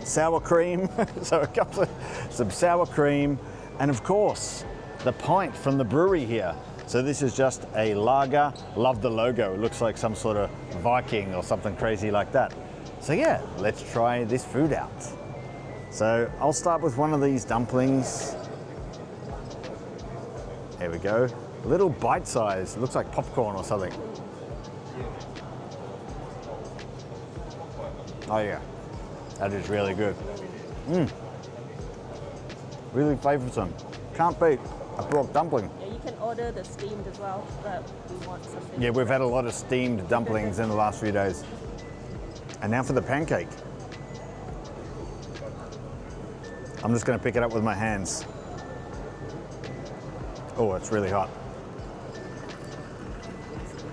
Sour cream. Sour cream. So it comes with some sour cream. And of course, the pint from the brewery here. So this is just a lager. Love the logo. It looks like some sort of Viking or something crazy like that. So yeah, let's try this food out. So I'll start with one of these dumplings. There we go. A little bite size. It looks like popcorn or something. Oh yeah, that is really good. Really flavoursome. Can't beat a pork dumpling. Yeah, you can order the steamed as well, but we want something. Yeah, we've had a lot of steamed dumplings in the last few days. And now for the pancake. I'm just going to pick it up with my hands. Oh, it's really hot.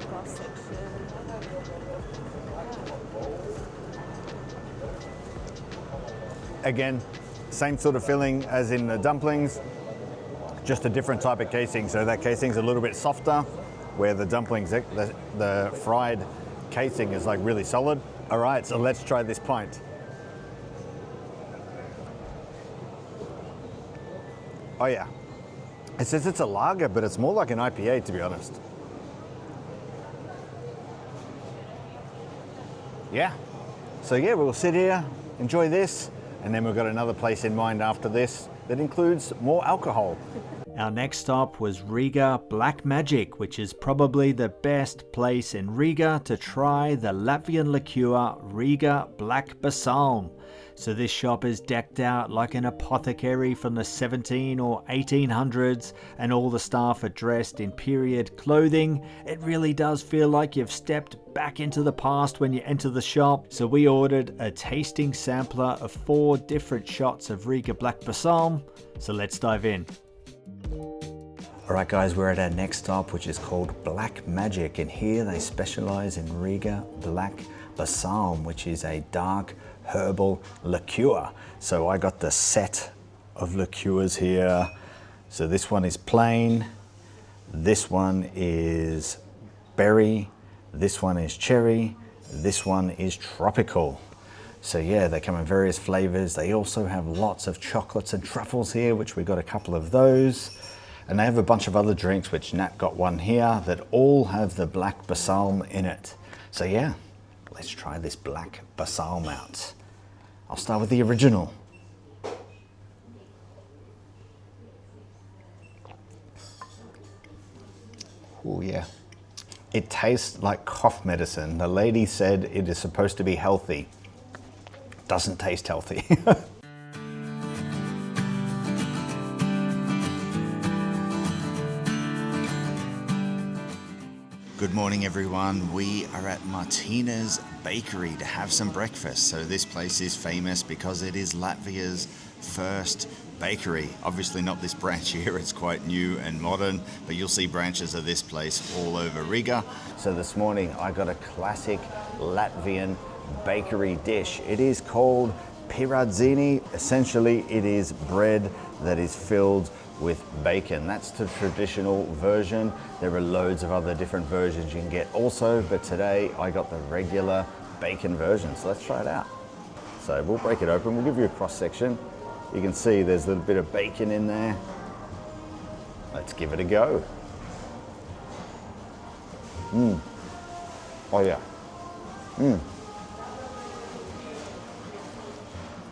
Cross section. Again, same sort of filling as in the dumplings, just a different type of casing. So that casing's a little bit softer, where the dumplings, the fried casing is like really solid. All right, so let's try this pint. Oh yeah, it says it's a lager, but it's more like an IPA, to be honest. Yeah, so yeah, we'll sit here, enjoy this, and then we've got another place in mind after this that includes more alcohol. Our next stop was Riga Black Magic, which is probably the best place in Riga to try the Latvian liqueur Riga Black Balsam. So this shop is decked out like an apothecary from the 17 or 1800s, and all the staff are dressed in period clothing. It really does feel like you've stepped back into the past when you enter the shop. So we ordered a tasting sampler of 4 different shots of Riga Black Balsam. So let's dive in. Alright guys, we're at our next stop, which is called Black Magic, and here they specialize in Riga Black Balsam, which is a dark herbal liqueur. So I got the set of liqueurs here. So this one is plain, this one is berry, this one is cherry, this one is tropical. So yeah, they come in various flavors. They also have lots of chocolates and truffles here, which we got a couple of those. And they have a bunch of other drinks, which Nat got one here, that all have the black balsam in it. So yeah, let's try this black balsam out. I'll start with the original. Oh yeah. It tastes like cough medicine. The lady said it is supposed to be healthy. Doesn't taste healthy. Good morning everyone. We are at Martina's Bakery to have some breakfast. So this place is famous because it is Latvia's first bakery. Obviously not this branch here, it's quite new and modern, but you'll see branches of this place all over Riga. So this morning I got a classic Latvian bakery dish. It is called pirazzini. Essentially it is bread that is filled with bacon. That's the traditional version. There are loads of other different versions you can get also, but today I got the regular bacon version. So let's try it out. So we'll break it open. We'll give you a cross section. You can see there's a little bit of bacon in there. Let's give it a go. Oh yeah.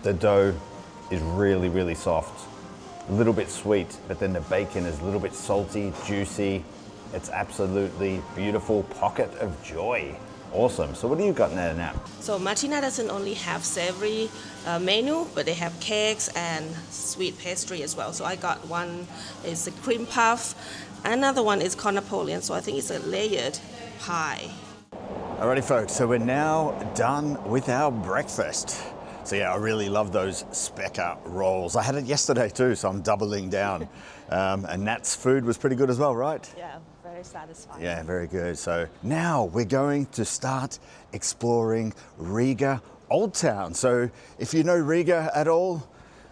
The dough is really, really soft. A little bit sweet, but then the bacon is a little bit salty, juicy. It's absolutely beautiful pocket of joy. Awesome. So what do you got there now? So Martina doesn't only have savory menu, but they have cakes and sweet pastry as well. So I got one is a cream puff, another one is corn Napoleon. So I think it's a layered pie. Alrighty folks, so we're now done with our breakfast. So yeah, I really love those specker rolls. I had it yesterday too, so I'm doubling down. And Nat's food was pretty good as well, right? Yeah, very satisfying. Yeah, very good. So now we're going to start exploring Riga Old Town. So if you know Riga at all,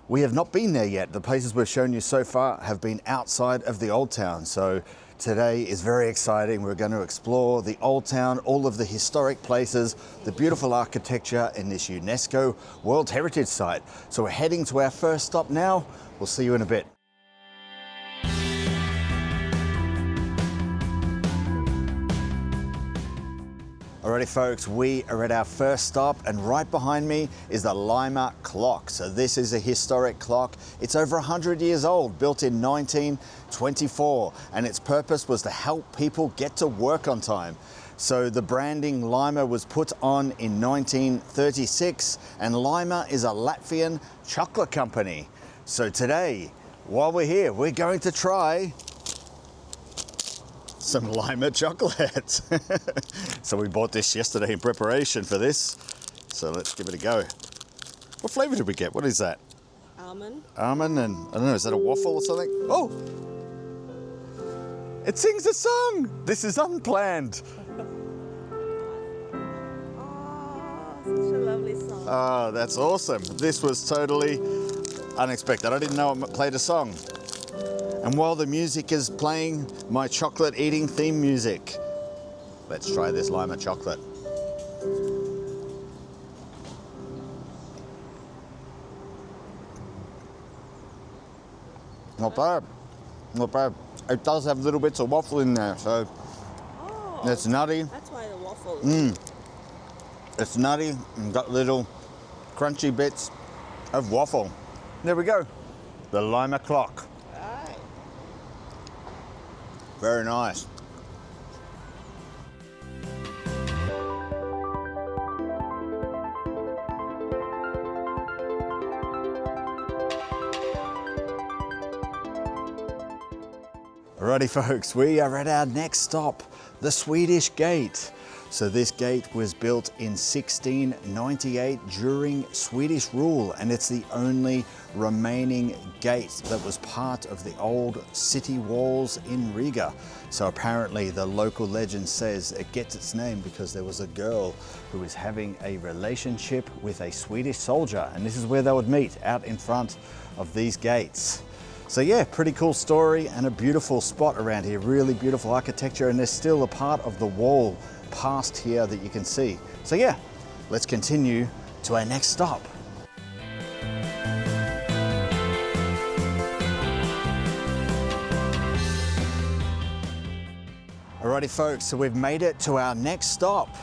we have not been there yet. The places we've shown you so far have been outside of the Old Town. So Today is very exciting. We're going to explore the old town, all of the historic places, the beautiful architecture in this UNESCO World Heritage Site. So we're heading to our first stop now. We'll see you in a bit. Alrighty folks, we are at our first stop, and right behind me is the Lima clock. So this is a historic clock. It's over 100 years old, built in 1924, and its purpose was to help people get to work on time. So the branding Lima was put on in 1936, and Lima is a Latvian chocolate company. So today, while we're here, we're going to try some Lima chocolate. So we bought this yesterday in preparation for this. So let's give it a go. What flavor did we get? What is that? Almond. Almond, and I don't know, is that a waffle or something? Oh! It sings a song! This is unplanned. Oh, such a lovely song. Oh, that's awesome. This was totally unexpected. I didn't know it played a song. And while the music is playing, my chocolate eating theme music. Let's try this Lima chocolate. Not bad, not bad. It does have little bits of waffle in there, so it's nutty. That's why the waffle. It's nutty and got little crunchy bits of waffle. There we go, the Lima clock. Very nice. Alrighty folks, we are at our next stop, the Swedish Gate. So this gate was built in 1698 during Swedish rule, and it's the only remaining gate that was part of the old city walls in Riga. So apparently the local legend says it gets its name because there was a girl who was having a relationship with a Swedish soldier, and this is where they would meet, out in front of these gates. So yeah, pretty cool story and a beautiful spot around here, really beautiful architecture, and there's still a part of the wall past here that you can see. So yeah, let's continue to our next stop. Alrighty folks, so we've made it to our next stop,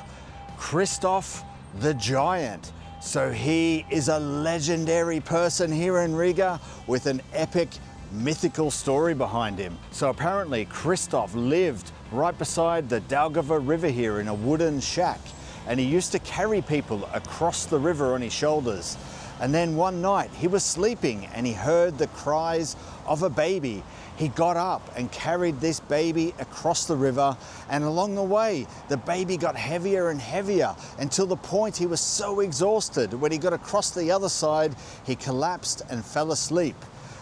Christoph the Giant. So he is a legendary person here in Riga with an epic mythical story behind him. So apparently Christoph lived right beside the Daugava River here in a wooden shack, and he used to carry people across the river on his shoulders. And then one night he was sleeping and he heard the cries of a baby. He got up and carried this baby across the river, and along the way the baby got heavier and heavier until the point he was so exhausted, when he got across the other side he collapsed and fell asleep.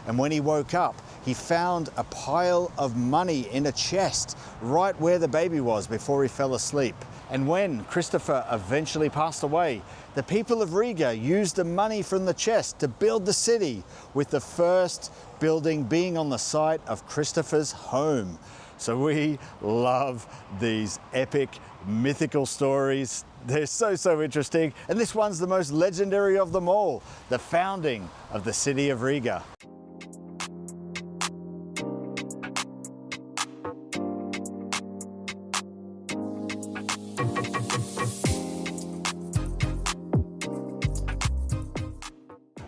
And when he woke up, he found a pile of money in a chest right where the baby was before he fell asleep. And when Christopher eventually passed away, the people of Riga used the money from the chest to build the city, with the first building being on the site of Christopher's home. So we love these epic mythical stories. They're so interesting. And this one's the most legendary of them all, the founding of the city of Riga.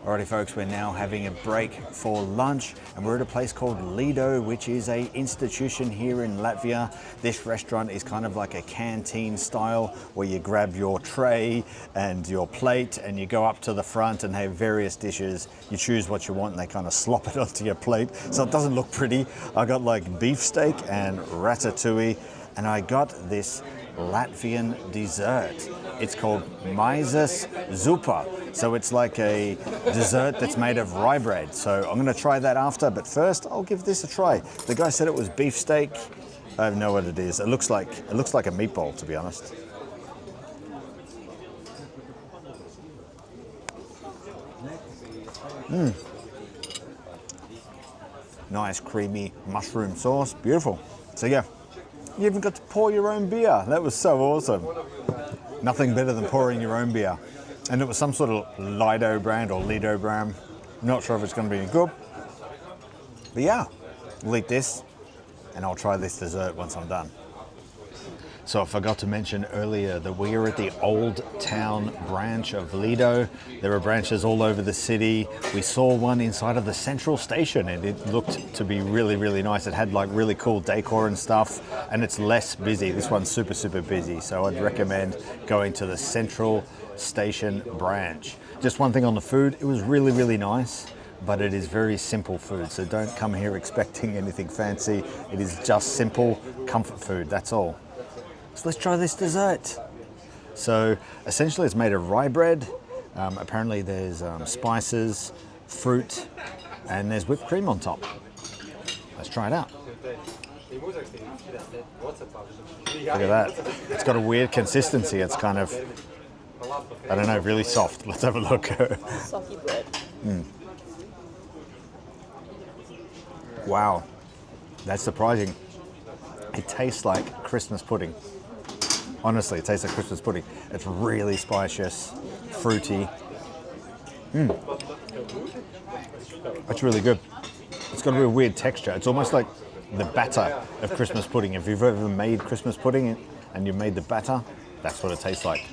Alrighty folks, we're now having a break for lunch, and we're at a place called Lido, which is an institution here in Latvia. This restaurant is kind of like a canteen style, where you grab your tray and your plate and you go up to the front and have various dishes. You choose what you want and they kind of slop it onto your plate, so it doesn't look pretty. I got like beefsteak and ratatouille, and I got this Latvian dessert. It's called maizes zupa. So it's like a dessert that's made of rye bread. So I'm gonna try that after, but first I'll give this a try. The guy said it was beefsteak. I have no idea what it is. It looks like a meatball, to be honest. Nice creamy mushroom sauce, beautiful. So yeah, you even got to pour your own beer. That was so awesome. Nothing better than pouring your own beer. And it was some sort of Lido brand or Lido brand. Not sure if it's going to be any good. But yeah, we'll eat this and I'll try this dessert once I'm done. So I forgot to mention earlier that we are at the Old Town branch of Lido. There are branches all over the city. We saw one inside of the central station and it looked to be really, really nice. It had like really cool decor and stuff and it's less busy. This one's super, super busy. So I'd recommend going to the central station branch. Just one thing on the food, it was really, really nice, but it is very simple food. So don't come here expecting anything fancy. It is just simple comfort food, that's all. So let's try this dessert. So essentially it's made of rye bread. Apparently there's spices, fruit, and there's whipped cream on top. Let's try it out. Look at that. It's got a weird consistency. It's kind of, I don't know, really soft. Let's have a look. Soggy bread. Wow, that's surprising. It tastes like Christmas pudding. Honestly, it tastes like Christmas pudding. It's really spicious, fruity. That's really good. It's got a real weird texture. It's almost like the batter of Christmas pudding. If you've ever made Christmas pudding and you made the batter, that's what it tastes like.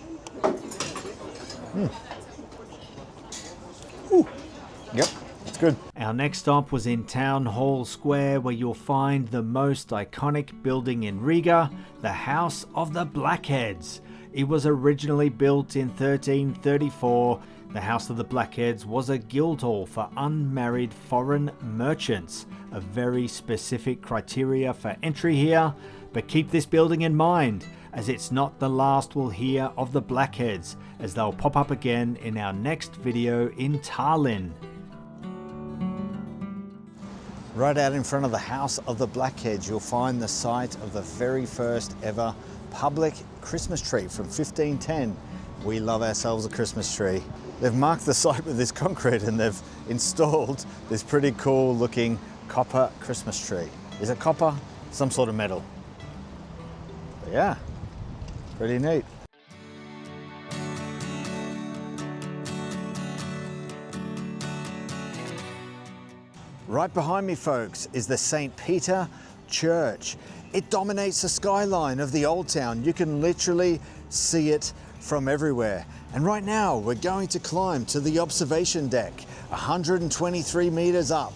Ooh. Yep, it's good. Our next stop was in Town Hall Square, where you'll find the most iconic building in Riga, the House of the Blackheads. It was originally built in 1334. The House of the Blackheads was a guild hall for unmarried foreign merchants. A very specific criteria for entry here, but keep this building in mind, as it's not the last we'll hear of the Blackheads, as they'll pop up again in our next video in Tallinn. Right out in front of the House of the Blackheads, you'll find the site of the very first ever public Christmas tree from 1510. We love ourselves a Christmas tree. They've marked the site with this concrete and they've installed this pretty cool looking copper Christmas tree. Is it copper? Some sort of metal. But yeah, pretty neat. Right behind me, folks, is the St. Peter Church. It dominates the skyline of the Old Town. You can literally see it from everywhere. And right now, we're going to climb to the observation deck, 123 meters up.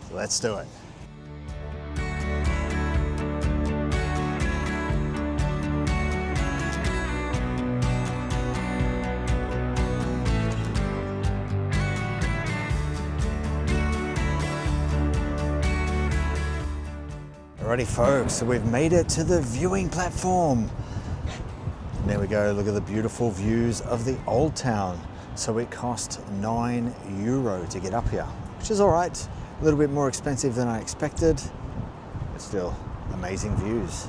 So let's do it. Alrighty folks, so we've made it to the viewing platform. And there we go, look at the beautiful views of the Old Town. So it cost €9 to get up here, which is all right. A little bit more expensive than I expected, but still amazing views.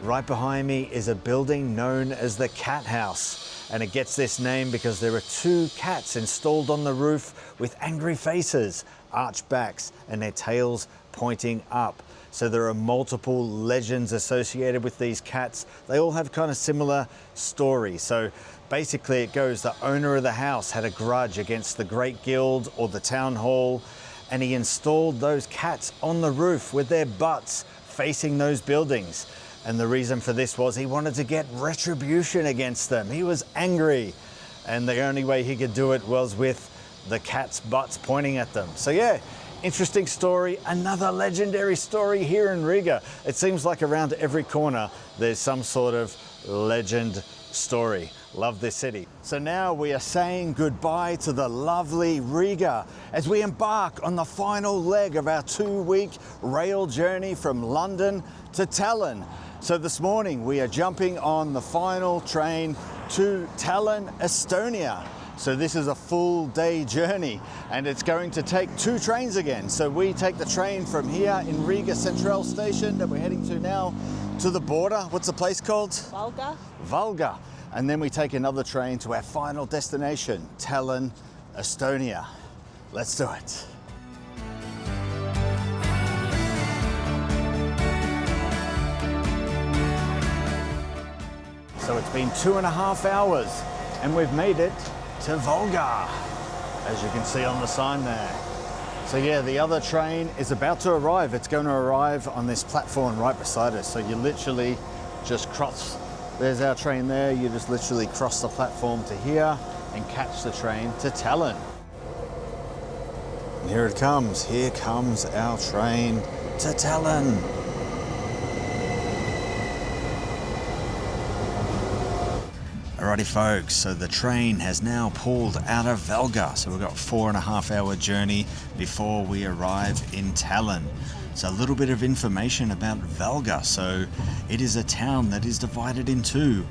Right behind me is a building known as the Cat House, and it gets this name because there are two cats installed on the roof with angry faces, arched backs, and their tails pointing up. So there are multiple legends associated with these cats. They all have kind of similar stories. So basically it goes, the owner of the house had a grudge against the Great Guild or the town hall, and he installed those cats on the roof with their butts facing those buildings. And the reason for this was he wanted to get retribution against them. He was angry, and the only way he could do it was with the cat's butts pointing at them. So yeah, interesting story, another legendary story here in Riga. It seems like around every corner there's some sort of legend story. Love this city. So now we are saying goodbye to the lovely Riga as we embark on the final leg of our 2-week rail journey from London to Tallinn. So this morning we are jumping on the final train to Tallinn, Estonia. So this is a full day journey, and it's going to take 2 trains again. So we take the train from here in Riga Central Station that we're heading to now to the border. What's the place called? Valga. Valga. And then we take another train to our final destination, Tallinn, Estonia. Let's do it. So it's been 2.5 hours and we've made it to Volga, as you can see on the sign there. So yeah, the other train is about to arrive. It's going to arrive on this platform right beside us. So you literally just cross, there's our train there. You just literally cross the platform to here and catch the train to Tallinn. And here it comes. Here comes our train to Tallinn. Alrighty folks, so the train has now pulled out of Valga. So we've got a 4.5 hour journey before we arrive in Tallinn. So a little bit of information about Valga. So it is a town that is divided in 2.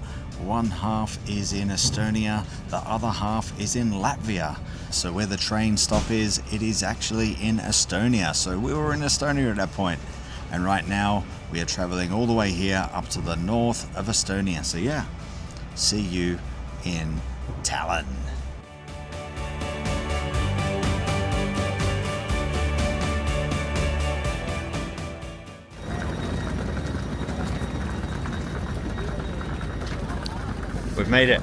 One half is in Estonia, the other half is in Latvia. So where the train stop is, it is actually in Estonia. So we were in Estonia at that point. And right now we are traveling all the way here up to the north of Estonia. So yeah. See you in Tallinn. We've made it.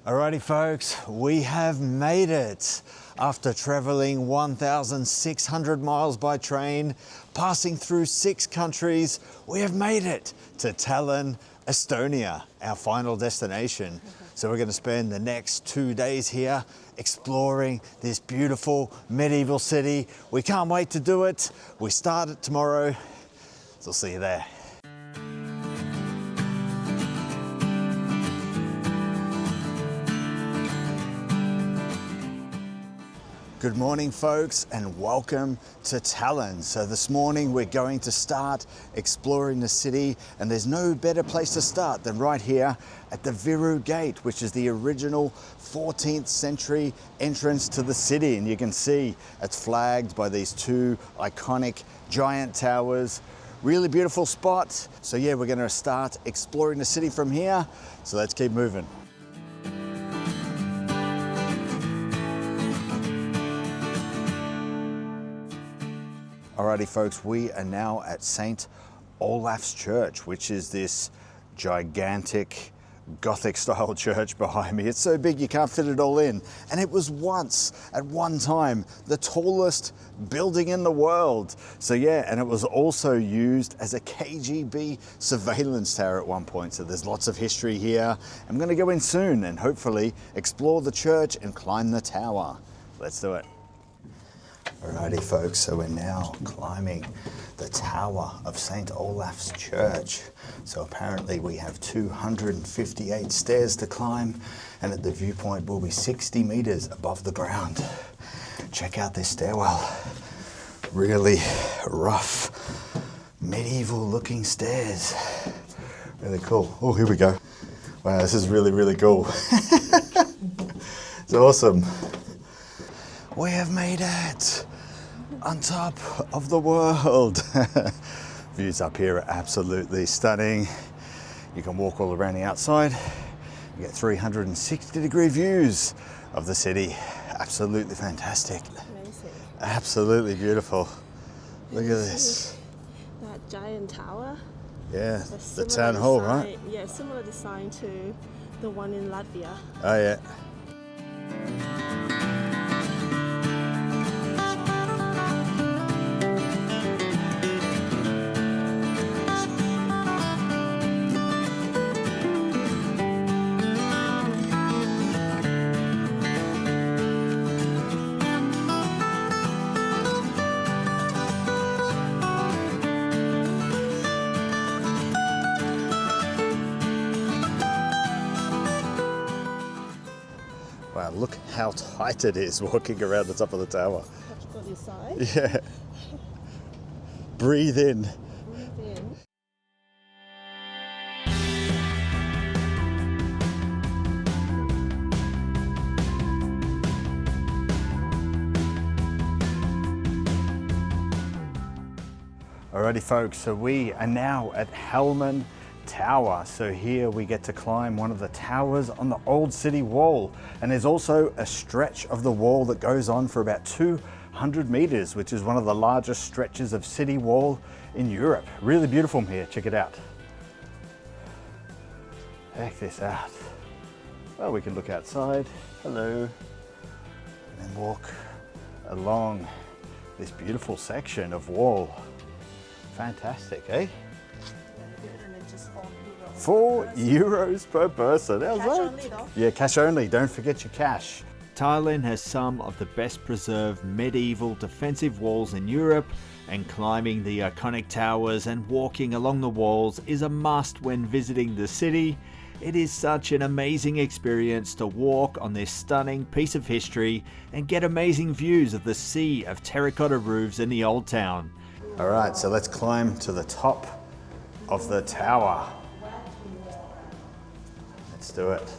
Alrighty folks, we have made it. After traveling 1,600 miles by train, passing through 6 countries, we have made it to Tallinn, Estonia, our final destination. So we're going to spend the next 2 days here exploring this beautiful medieval city. We can't wait to do it. We start it tomorrow, so see you there. Good morning folks, and welcome to Tallinn. So this morning we're going to start exploring the city, and there's no better place to start than right here at the Viru Gate, which is the original 14th century entrance to the city. And you can see it's flagged by these 2 iconic giant towers. Really beautiful spot. So yeah, we're going to start exploring the city from here. So let's keep moving. Alrighty folks, we are now at St. Olaf's Church, which is this gigantic Gothic style church behind me. It's so big you can't fit it all in. And it was once, at one time, the tallest building in the world. So yeah, and it was also used as a KGB surveillance tower at one point. So there's lots of history here. I'm gonna go in soon and hopefully explore the church and climb the tower. Let's do it. Alrighty folks, so we're now climbing the tower of St. Olaf's Church. So apparently we have 258 stairs to climb, and at the viewpoint we'll be 60 meters above the ground. Check out this stairwell. Really rough, medieval looking stairs. Really cool. Oh, here we go. Wow, this is really, really cool. It's awesome. We have made it on top of the world. Views up here are absolutely stunning. You can walk all around the outside. You get 360-degree views of the city. Absolutely fantastic. Amazing. Absolutely beautiful. Look at this. That giant tower. Yeah, the town hall, right? Yeah, similar design to the one in Latvia. Oh yeah. Wow, look how tight it is walking around the top of the tower. Touch on your side. Yeah. Breathe in. Breathe in. Alrighty folks, so we are now at Helman Tower. So here we get to climb one of the towers on the old city wall. And there's also a stretch of the wall that goes on for about 200 meters, which is one of the largest stretches of city wall in Europe. Really beautiful from here, check it out. Check this out. Well, we can look outside, hello, and then walk along this beautiful section of wall. Fantastic, eh? €4 per person. How's Cash that? only though. Yeah, cash only. Don't forget your cash. Tallinn has some of the best preserved medieval defensive walls in Europe, and climbing the iconic towers and walking along the walls is a must when visiting the city. It is such an amazing experience to walk on this stunning piece of history and get amazing views of the sea of terracotta roofs in the old town. All right, so let's climb to the top of the tower. Let's do it.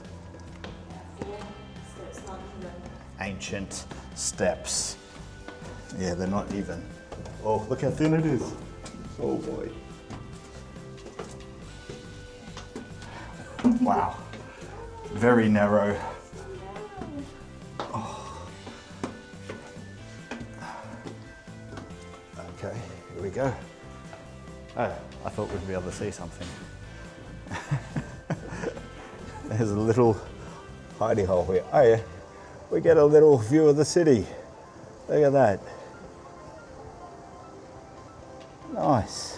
Ancient steps. Yeah, they're not even. Oh, look how thin it is. Oh boy. Wow. Very narrow. Oh. Okay, here we go. Oh, I thought we'd be able to see something. There's a little hidey hole here. Oh yeah, we get a little view of the city. Look at that. Nice.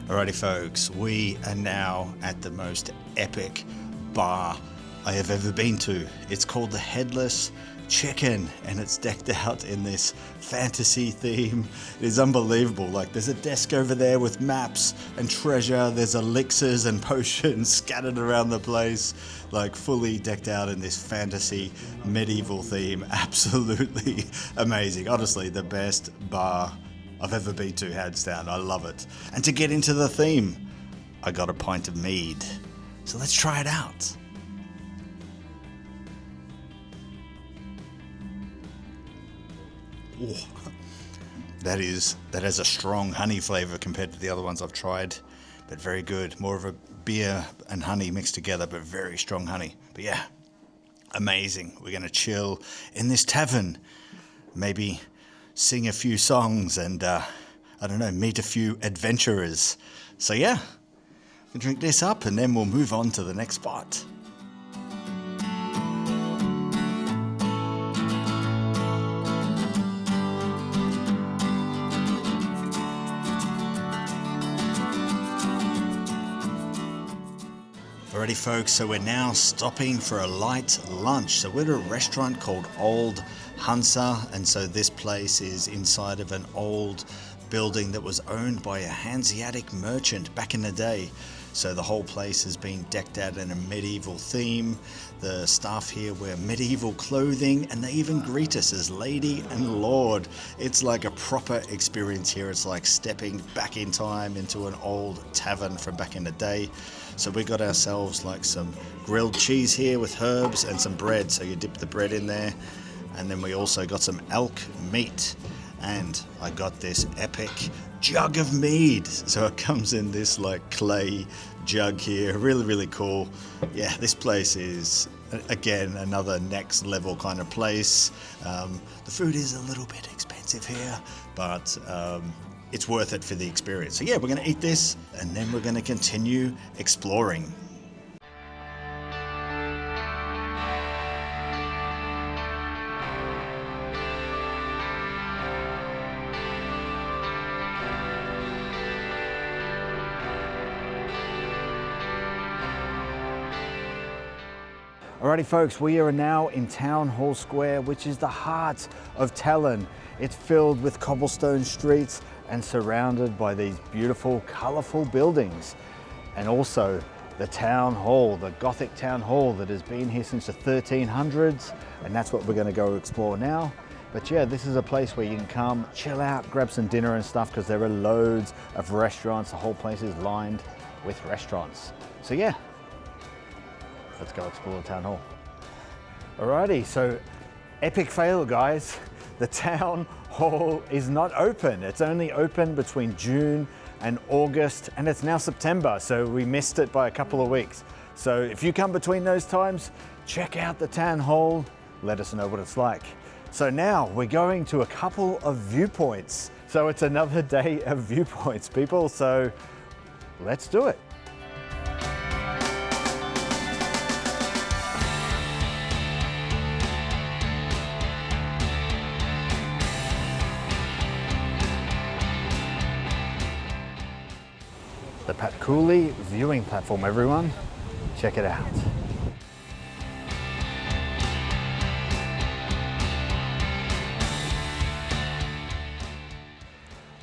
Alrighty folks, we are now at the most epic bar I have ever been to. It's called the Headless Chicken and it's decked out in this fantasy theme. It is unbelievable. Like there's a desk over there with maps and treasure. There's elixirs and potions scattered around the place, like fully decked out in this fantasy medieval theme. Absolutely amazing. Honestly, the best bar I've ever been to, hands down. I love it. And to get into the theme, I got a pint of mead. So let's try it out. Ooh. That has a strong honey flavor compared to the other ones I've tried, but very good. More of a beer and honey mixed together, but very strong honey. But yeah, amazing. We're gonna chill in this tavern, maybe sing a few songs and I don't know, meet a few adventurers. So yeah, we'll drink this up and then we'll move on to the next spot. Alrighty folks, so we're now stopping for a light lunch. So we're at a restaurant called Old Hansa, and so this place is inside of an old building that was owned by a Hanseatic merchant back in the day. So the whole place has been decked out in a medieval theme. The staff here wear medieval clothing and they even greet us as lady and lord. It's like a proper experience here. It's like stepping back in time into an old tavern from back in the day. So we got ourselves like some grilled cheese here with herbs and some bread. So you dip the bread in there. And then we also got some elk meat. And I got this epic jug of mead. So it comes in this like clay jug here. Really, really cool. Yeah, this place is, again, another next level kind of place. The food is a little bit expensive here, but it's worth it for the experience. So yeah, we're gonna eat this and then we're gonna continue exploring. Alrighty folks, we are now in Town Hall Square, which is the heart of Tallinn. It's filled with cobblestone streets and surrounded by these beautiful, colorful buildings. And also the town hall, the Gothic town hall that has been here since the 1300s. And that's what we're gonna go explore now. But yeah, this is a place where you can come, chill out, grab some dinner and stuff, because there are loads of restaurants. The whole place is lined with restaurants. So yeah, let's go explore the town hall. Alrighty, so epic fail, guys. The town hall is not open. It's only open between June and August, and it's now September, so we missed it by a couple of weeks. So if you come between those times, check out the town hall, let us know what it's like. So now we're going to a couple of viewpoints. So it's another day of viewpoints, people, so let's do it. The Patkuli viewing platform, everyone. Check it out.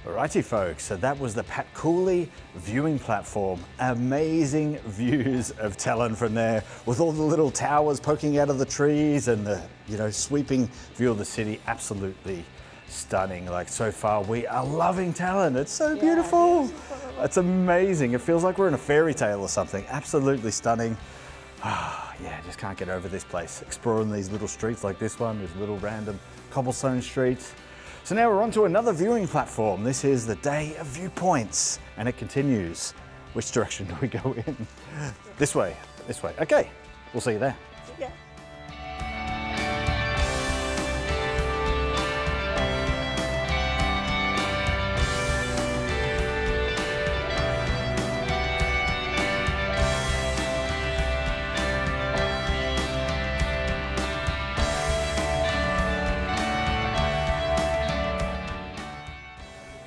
Alrighty folks, so that was the Patkuli viewing platform. Amazing views of Tallinn from there, with all the little towers poking out of the trees and the, sweeping view of the city. Absolutely stunning. Like, so far we are loving Tallinn. It's so beautiful. It's amazing. It feels like we're in a fairy tale or something. Absolutely stunning. Yeah, just can't get over this place. Exploring these little streets like this one, these little random cobblestone streets. So now we're on to another viewing platform. This is the day of viewpoints, and it continues. Which direction do we go in? This way, this way. Okay, we'll see you there. Yeah.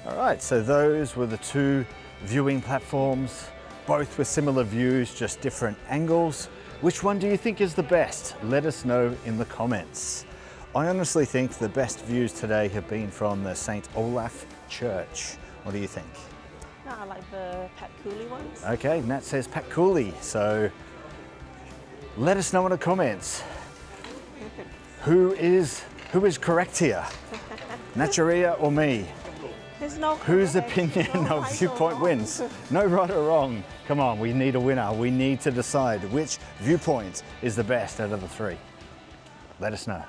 Alright, so those were the two viewing platforms, both with similar views, just different angles. Which one do you think is the best? Let us know in the comments. I honestly think the best views today have been from the St. Olaf Church. What do you think? No, I like the Patkuli ones. Okay, Nat says Patkuli, so let us know in the comments. Who is correct here? Natcharia or me? There's no Whose correct. opinion No of right or viewpoint wrong. wins? No right or wrong. Come on, we need a winner. We need to decide which viewpoint is the best out of the three. Let us know.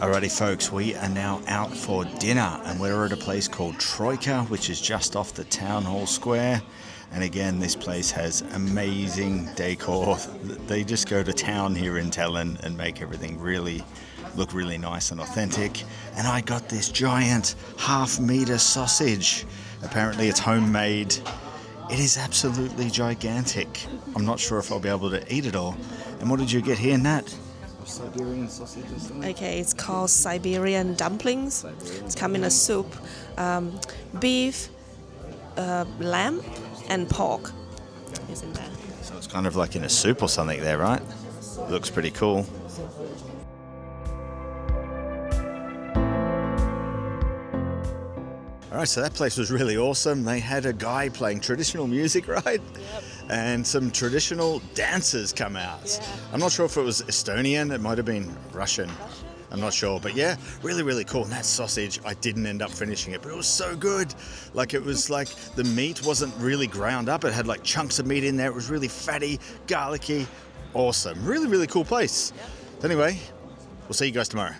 Alrighty folks, we are now out for dinner and we're at a place called Troika, which is just off the town hall square. And again, this place has amazing decor. They just go to town here in Tallinn and make everything look really nice and authentic. And I got this giant half-meter sausage. Apparently it's homemade. It is absolutely gigantic. I'm not sure if I'll be able to eat it all. And what did you get here, Nat? Siberian sausage or something? Okay, it's called Siberian dumplings. It's come in a soup. Beef, lamb, and pork is in there. So it's kind of like in a soup or something there, right? Looks pretty cool. All right, so that place was really awesome. They had a guy playing traditional music, right? Yep. And some traditional dancers come out. Yeah. I'm not sure if it was Estonian, it might have been Russian. I'm not sure, but yeah, really cool. And that sausage, I didn't end up finishing it, but it was so good. Like, it was like the meat wasn't really ground up. It had like chunks of meat in there. It was really fatty, garlicky, awesome. Really cool place. Yep. Anyway, we'll see you guys tomorrow.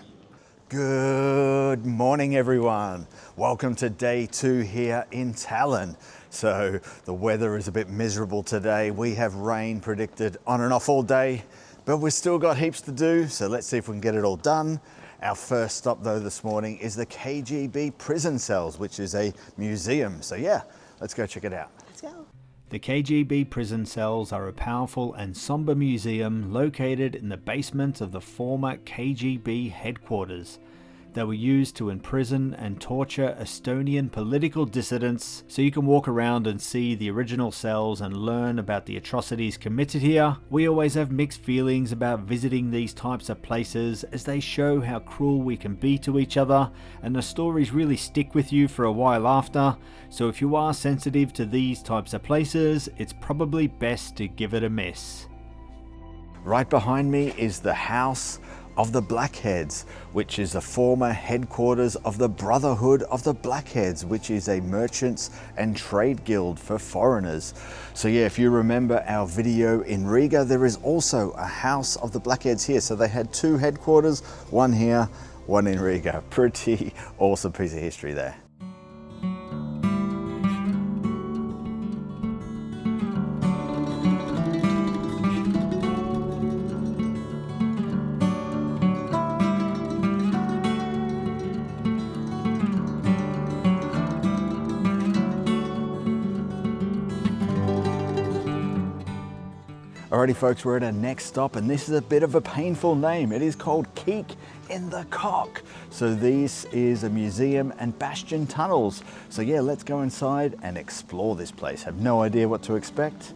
Good morning, everyone. Welcome to day 2 here in Tallinn. So the weather is a bit miserable today. We have rain predicted on and off all day, but we've still got heaps to do. So let's see if we can get it all done. Our first stop though this morning is the KGB prison cells, which is a museum. So yeah, let's go check it out. Let's go. The KGB prison cells are a powerful and somber museum located in the basement of the former KGB headquarters. that were used to imprison and torture Estonian political dissidents, so you can walk around and see the original cells and learn about the atrocities committed here. We always have mixed feelings about visiting these types of places, as they show how cruel we can be to each other, and the stories really stick with you for a while after. So if you are sensitive to these types of places, it's probably best to give it a miss. Right behind me is the House of the Blackheads, which is the former headquarters of the Brotherhood of the Blackheads, which is a merchants and trade guild for foreigners. So yeah, if you remember our video in Riga, there is also a House of the Blackheads here. So they had two headquarters, one here, one in Riga. Pretty awesome piece of history there. Alrighty folks, we're at our next stop, and this is a bit of a painful name. It is called Keek in the Cock. So this is a museum and bastion tunnels. So yeah, let's go inside and explore this place. Have no idea what to expect.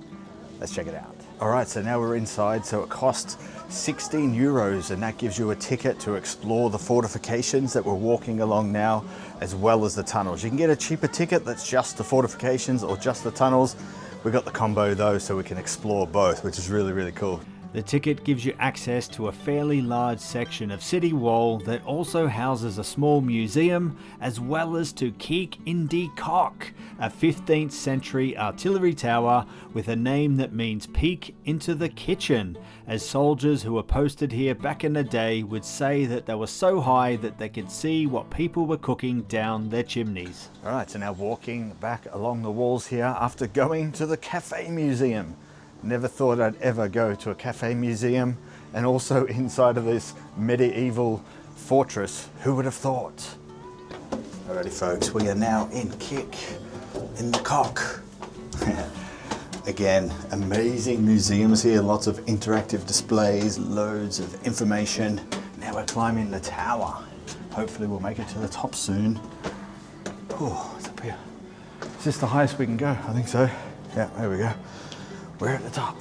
Let's check it out. Alright, so now we're inside. So it costs 16 euros, and that gives you a ticket to explore the fortifications that we're walking along now, as well as the tunnels. You can get a cheaper ticket that's just the fortifications or just the tunnels. We got the combo though, so we can explore both, which is really, really cool. The ticket gives you access to a fairly large section of city wall that also houses a small museum, as well as to Keek in de Cock, a 15th century artillery tower with a name that means peek into the kitchen, as soldiers who were posted here back in the day would say that they were so high that they could see what people were cooking down their chimneys. Alright, so now walking back along the walls here after going to the cafe museum. Never thought I'd ever go to a cafe museum, and also inside of this medieval fortress. Who would have thought? Alrighty folks, we are now in Keek in the Cock. Again, amazing museums here, lots of interactive displays, loads of information. Now we're climbing the tower. Hopefully we'll make it to the top soon. Oh, it's up here. Is this the highest we can go? I think so. Yeah, there we go. We're at the top.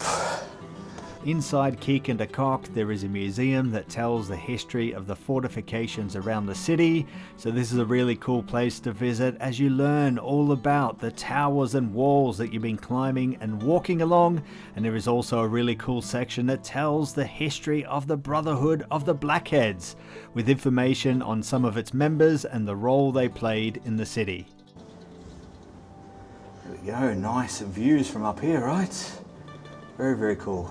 Inside Keek in de Cock, there is a museum that tells the history of the fortifications around the city. So this is a really cool place to visit, as you learn all about the towers and walls that you've been climbing and walking along. And there is also a really cool section that tells the history of the Brotherhood of the Blackheads, with information on some of its members and the role they played in the city. There we go, nice views from up here, right? Very, very cool.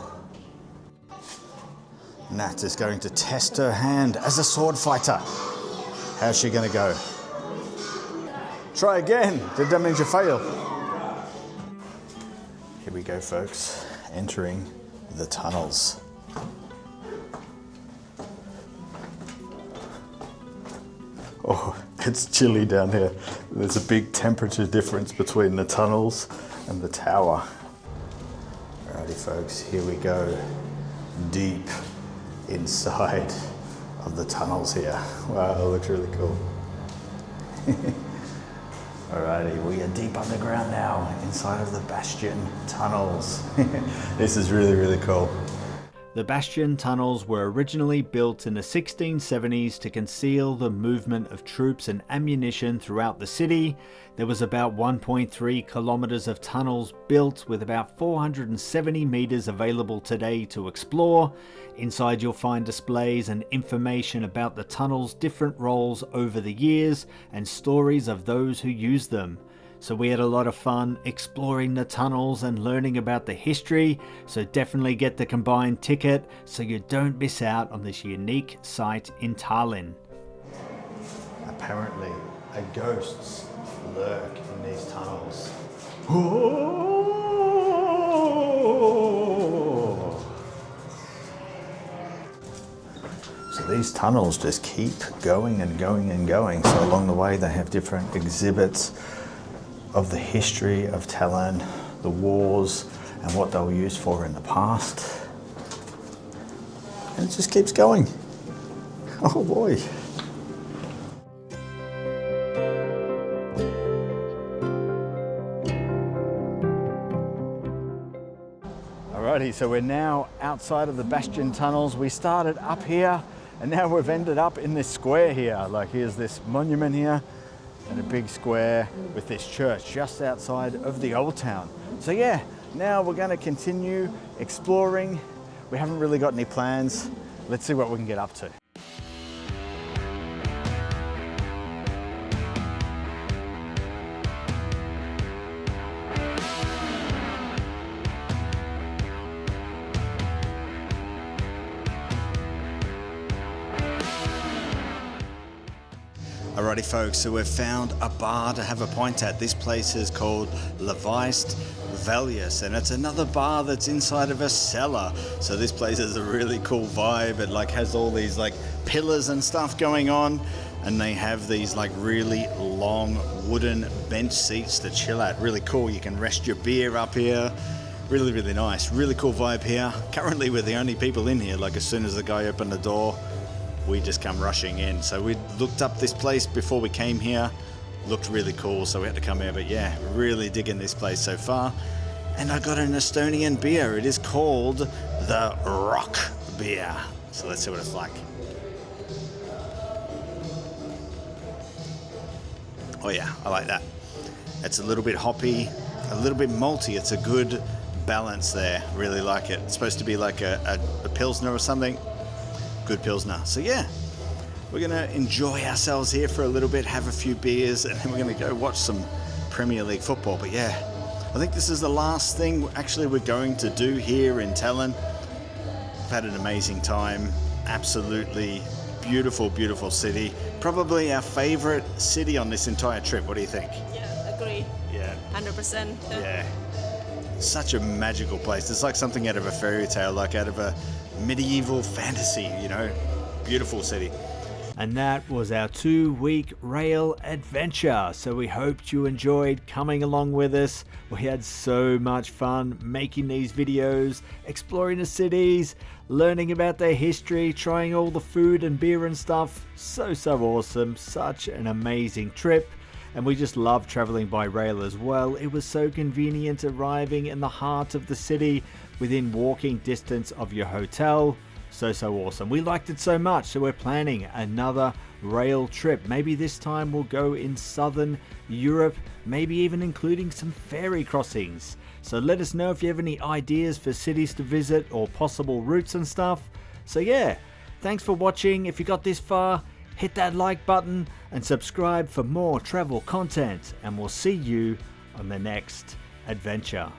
Nat is going to test her hand as a sword fighter. How's she gonna go? Try again. Did that mean you fail? Here we go, folks. Entering the tunnels. Oh, it's chilly down here. There's a big temperature difference between the tunnels and the tower. Alrighty folks, here we go. Deep inside of the tunnels here. Wow, it looks really cool. Alrighty, we are deep underground now, inside of the bastion tunnels. This is really, really cool. The bastion tunnels were originally built in the 1670s to conceal the movement of troops and ammunition throughout the city. There was about 1.3 kilometers of tunnels built, with about 470 meters available today to explore. Inside you'll find displays and information about the tunnels' different roles over the years, and stories of those who used them. So we had a lot of fun exploring the tunnels and learning about the history, so definitely get the combined ticket so you don't miss out on this unique site in Tallinn. Apparently, ghosts lurk in these tunnels. So these tunnels just keep going and going and going. So along the way they have different exhibits of the history of Tallinn, the wars, and what they were used for in the past. And it just keeps going. Oh boy. Alrighty, so we're now outside of the Bastion tunnels. We started up here and now we've ended up in this square here. Like here's this monument here and a big square with this church just outside of the old town. So yeah, now we're going to continue exploring. We haven't really got any plans. Let's see what we can get up to. Alrighty folks, so we've found a bar to have a pint at. This place is called Vilnius, and it's another bar that's inside of a cellar. So this place has a really cool vibe. It like has all these like pillars and stuff going on, and they have these like really long wooden bench seats to chill at. Really cool. You can rest your beer up here. Really, really nice. Really cool vibe here. Currently we're the only people in here. Like as soon as the guy opened the door, we just come rushing in. So we looked up this place before we came here. Looked really cool, so we had to come here. But yeah, really digging this place so far. And I got an Estonian beer. It is called the Rock Beer. So let's see what it's like. Oh yeah, I like that. It's a little bit hoppy, a little bit malty. It's a good balance there. Really like it. It's supposed to be like a Pilsner or something. Good Pilsner. So yeah, we're going to enjoy ourselves here for a little bit, have a few beers, and then we're going to go watch some Premier League football. But yeah, I think this is the last thing actually we're going to do here in Tallinn. I've had an amazing time. Absolutely beautiful, beautiful city. Probably our favorite city on this entire trip. What do you think? Yeah, agree. Yeah. 100%. Yeah. Such a magical place. It's like something out of a fairy tale, like out of a medieval fantasy, you know. Beautiful city. And that was our 2-week rail adventure. So we hoped you enjoyed coming along with us. We had so much fun making these videos, exploring the cities, learning about their history, trying all the food and beer and stuff. So awesome. Such an amazing trip. And we just love traveling by rail as well. It was so convenient arriving in the heart of the city within walking distance of your hotel. So awesome. We liked it so much, so we're planning another rail trip. Maybe this time we'll go in southern Europe, maybe even including some ferry crossings. So let us know if you have any ideas for cities to visit or possible routes and stuff. So yeah, thanks for watching. If you got this far, hit that like button and subscribe for more travel content, and we'll see you on the next adventure.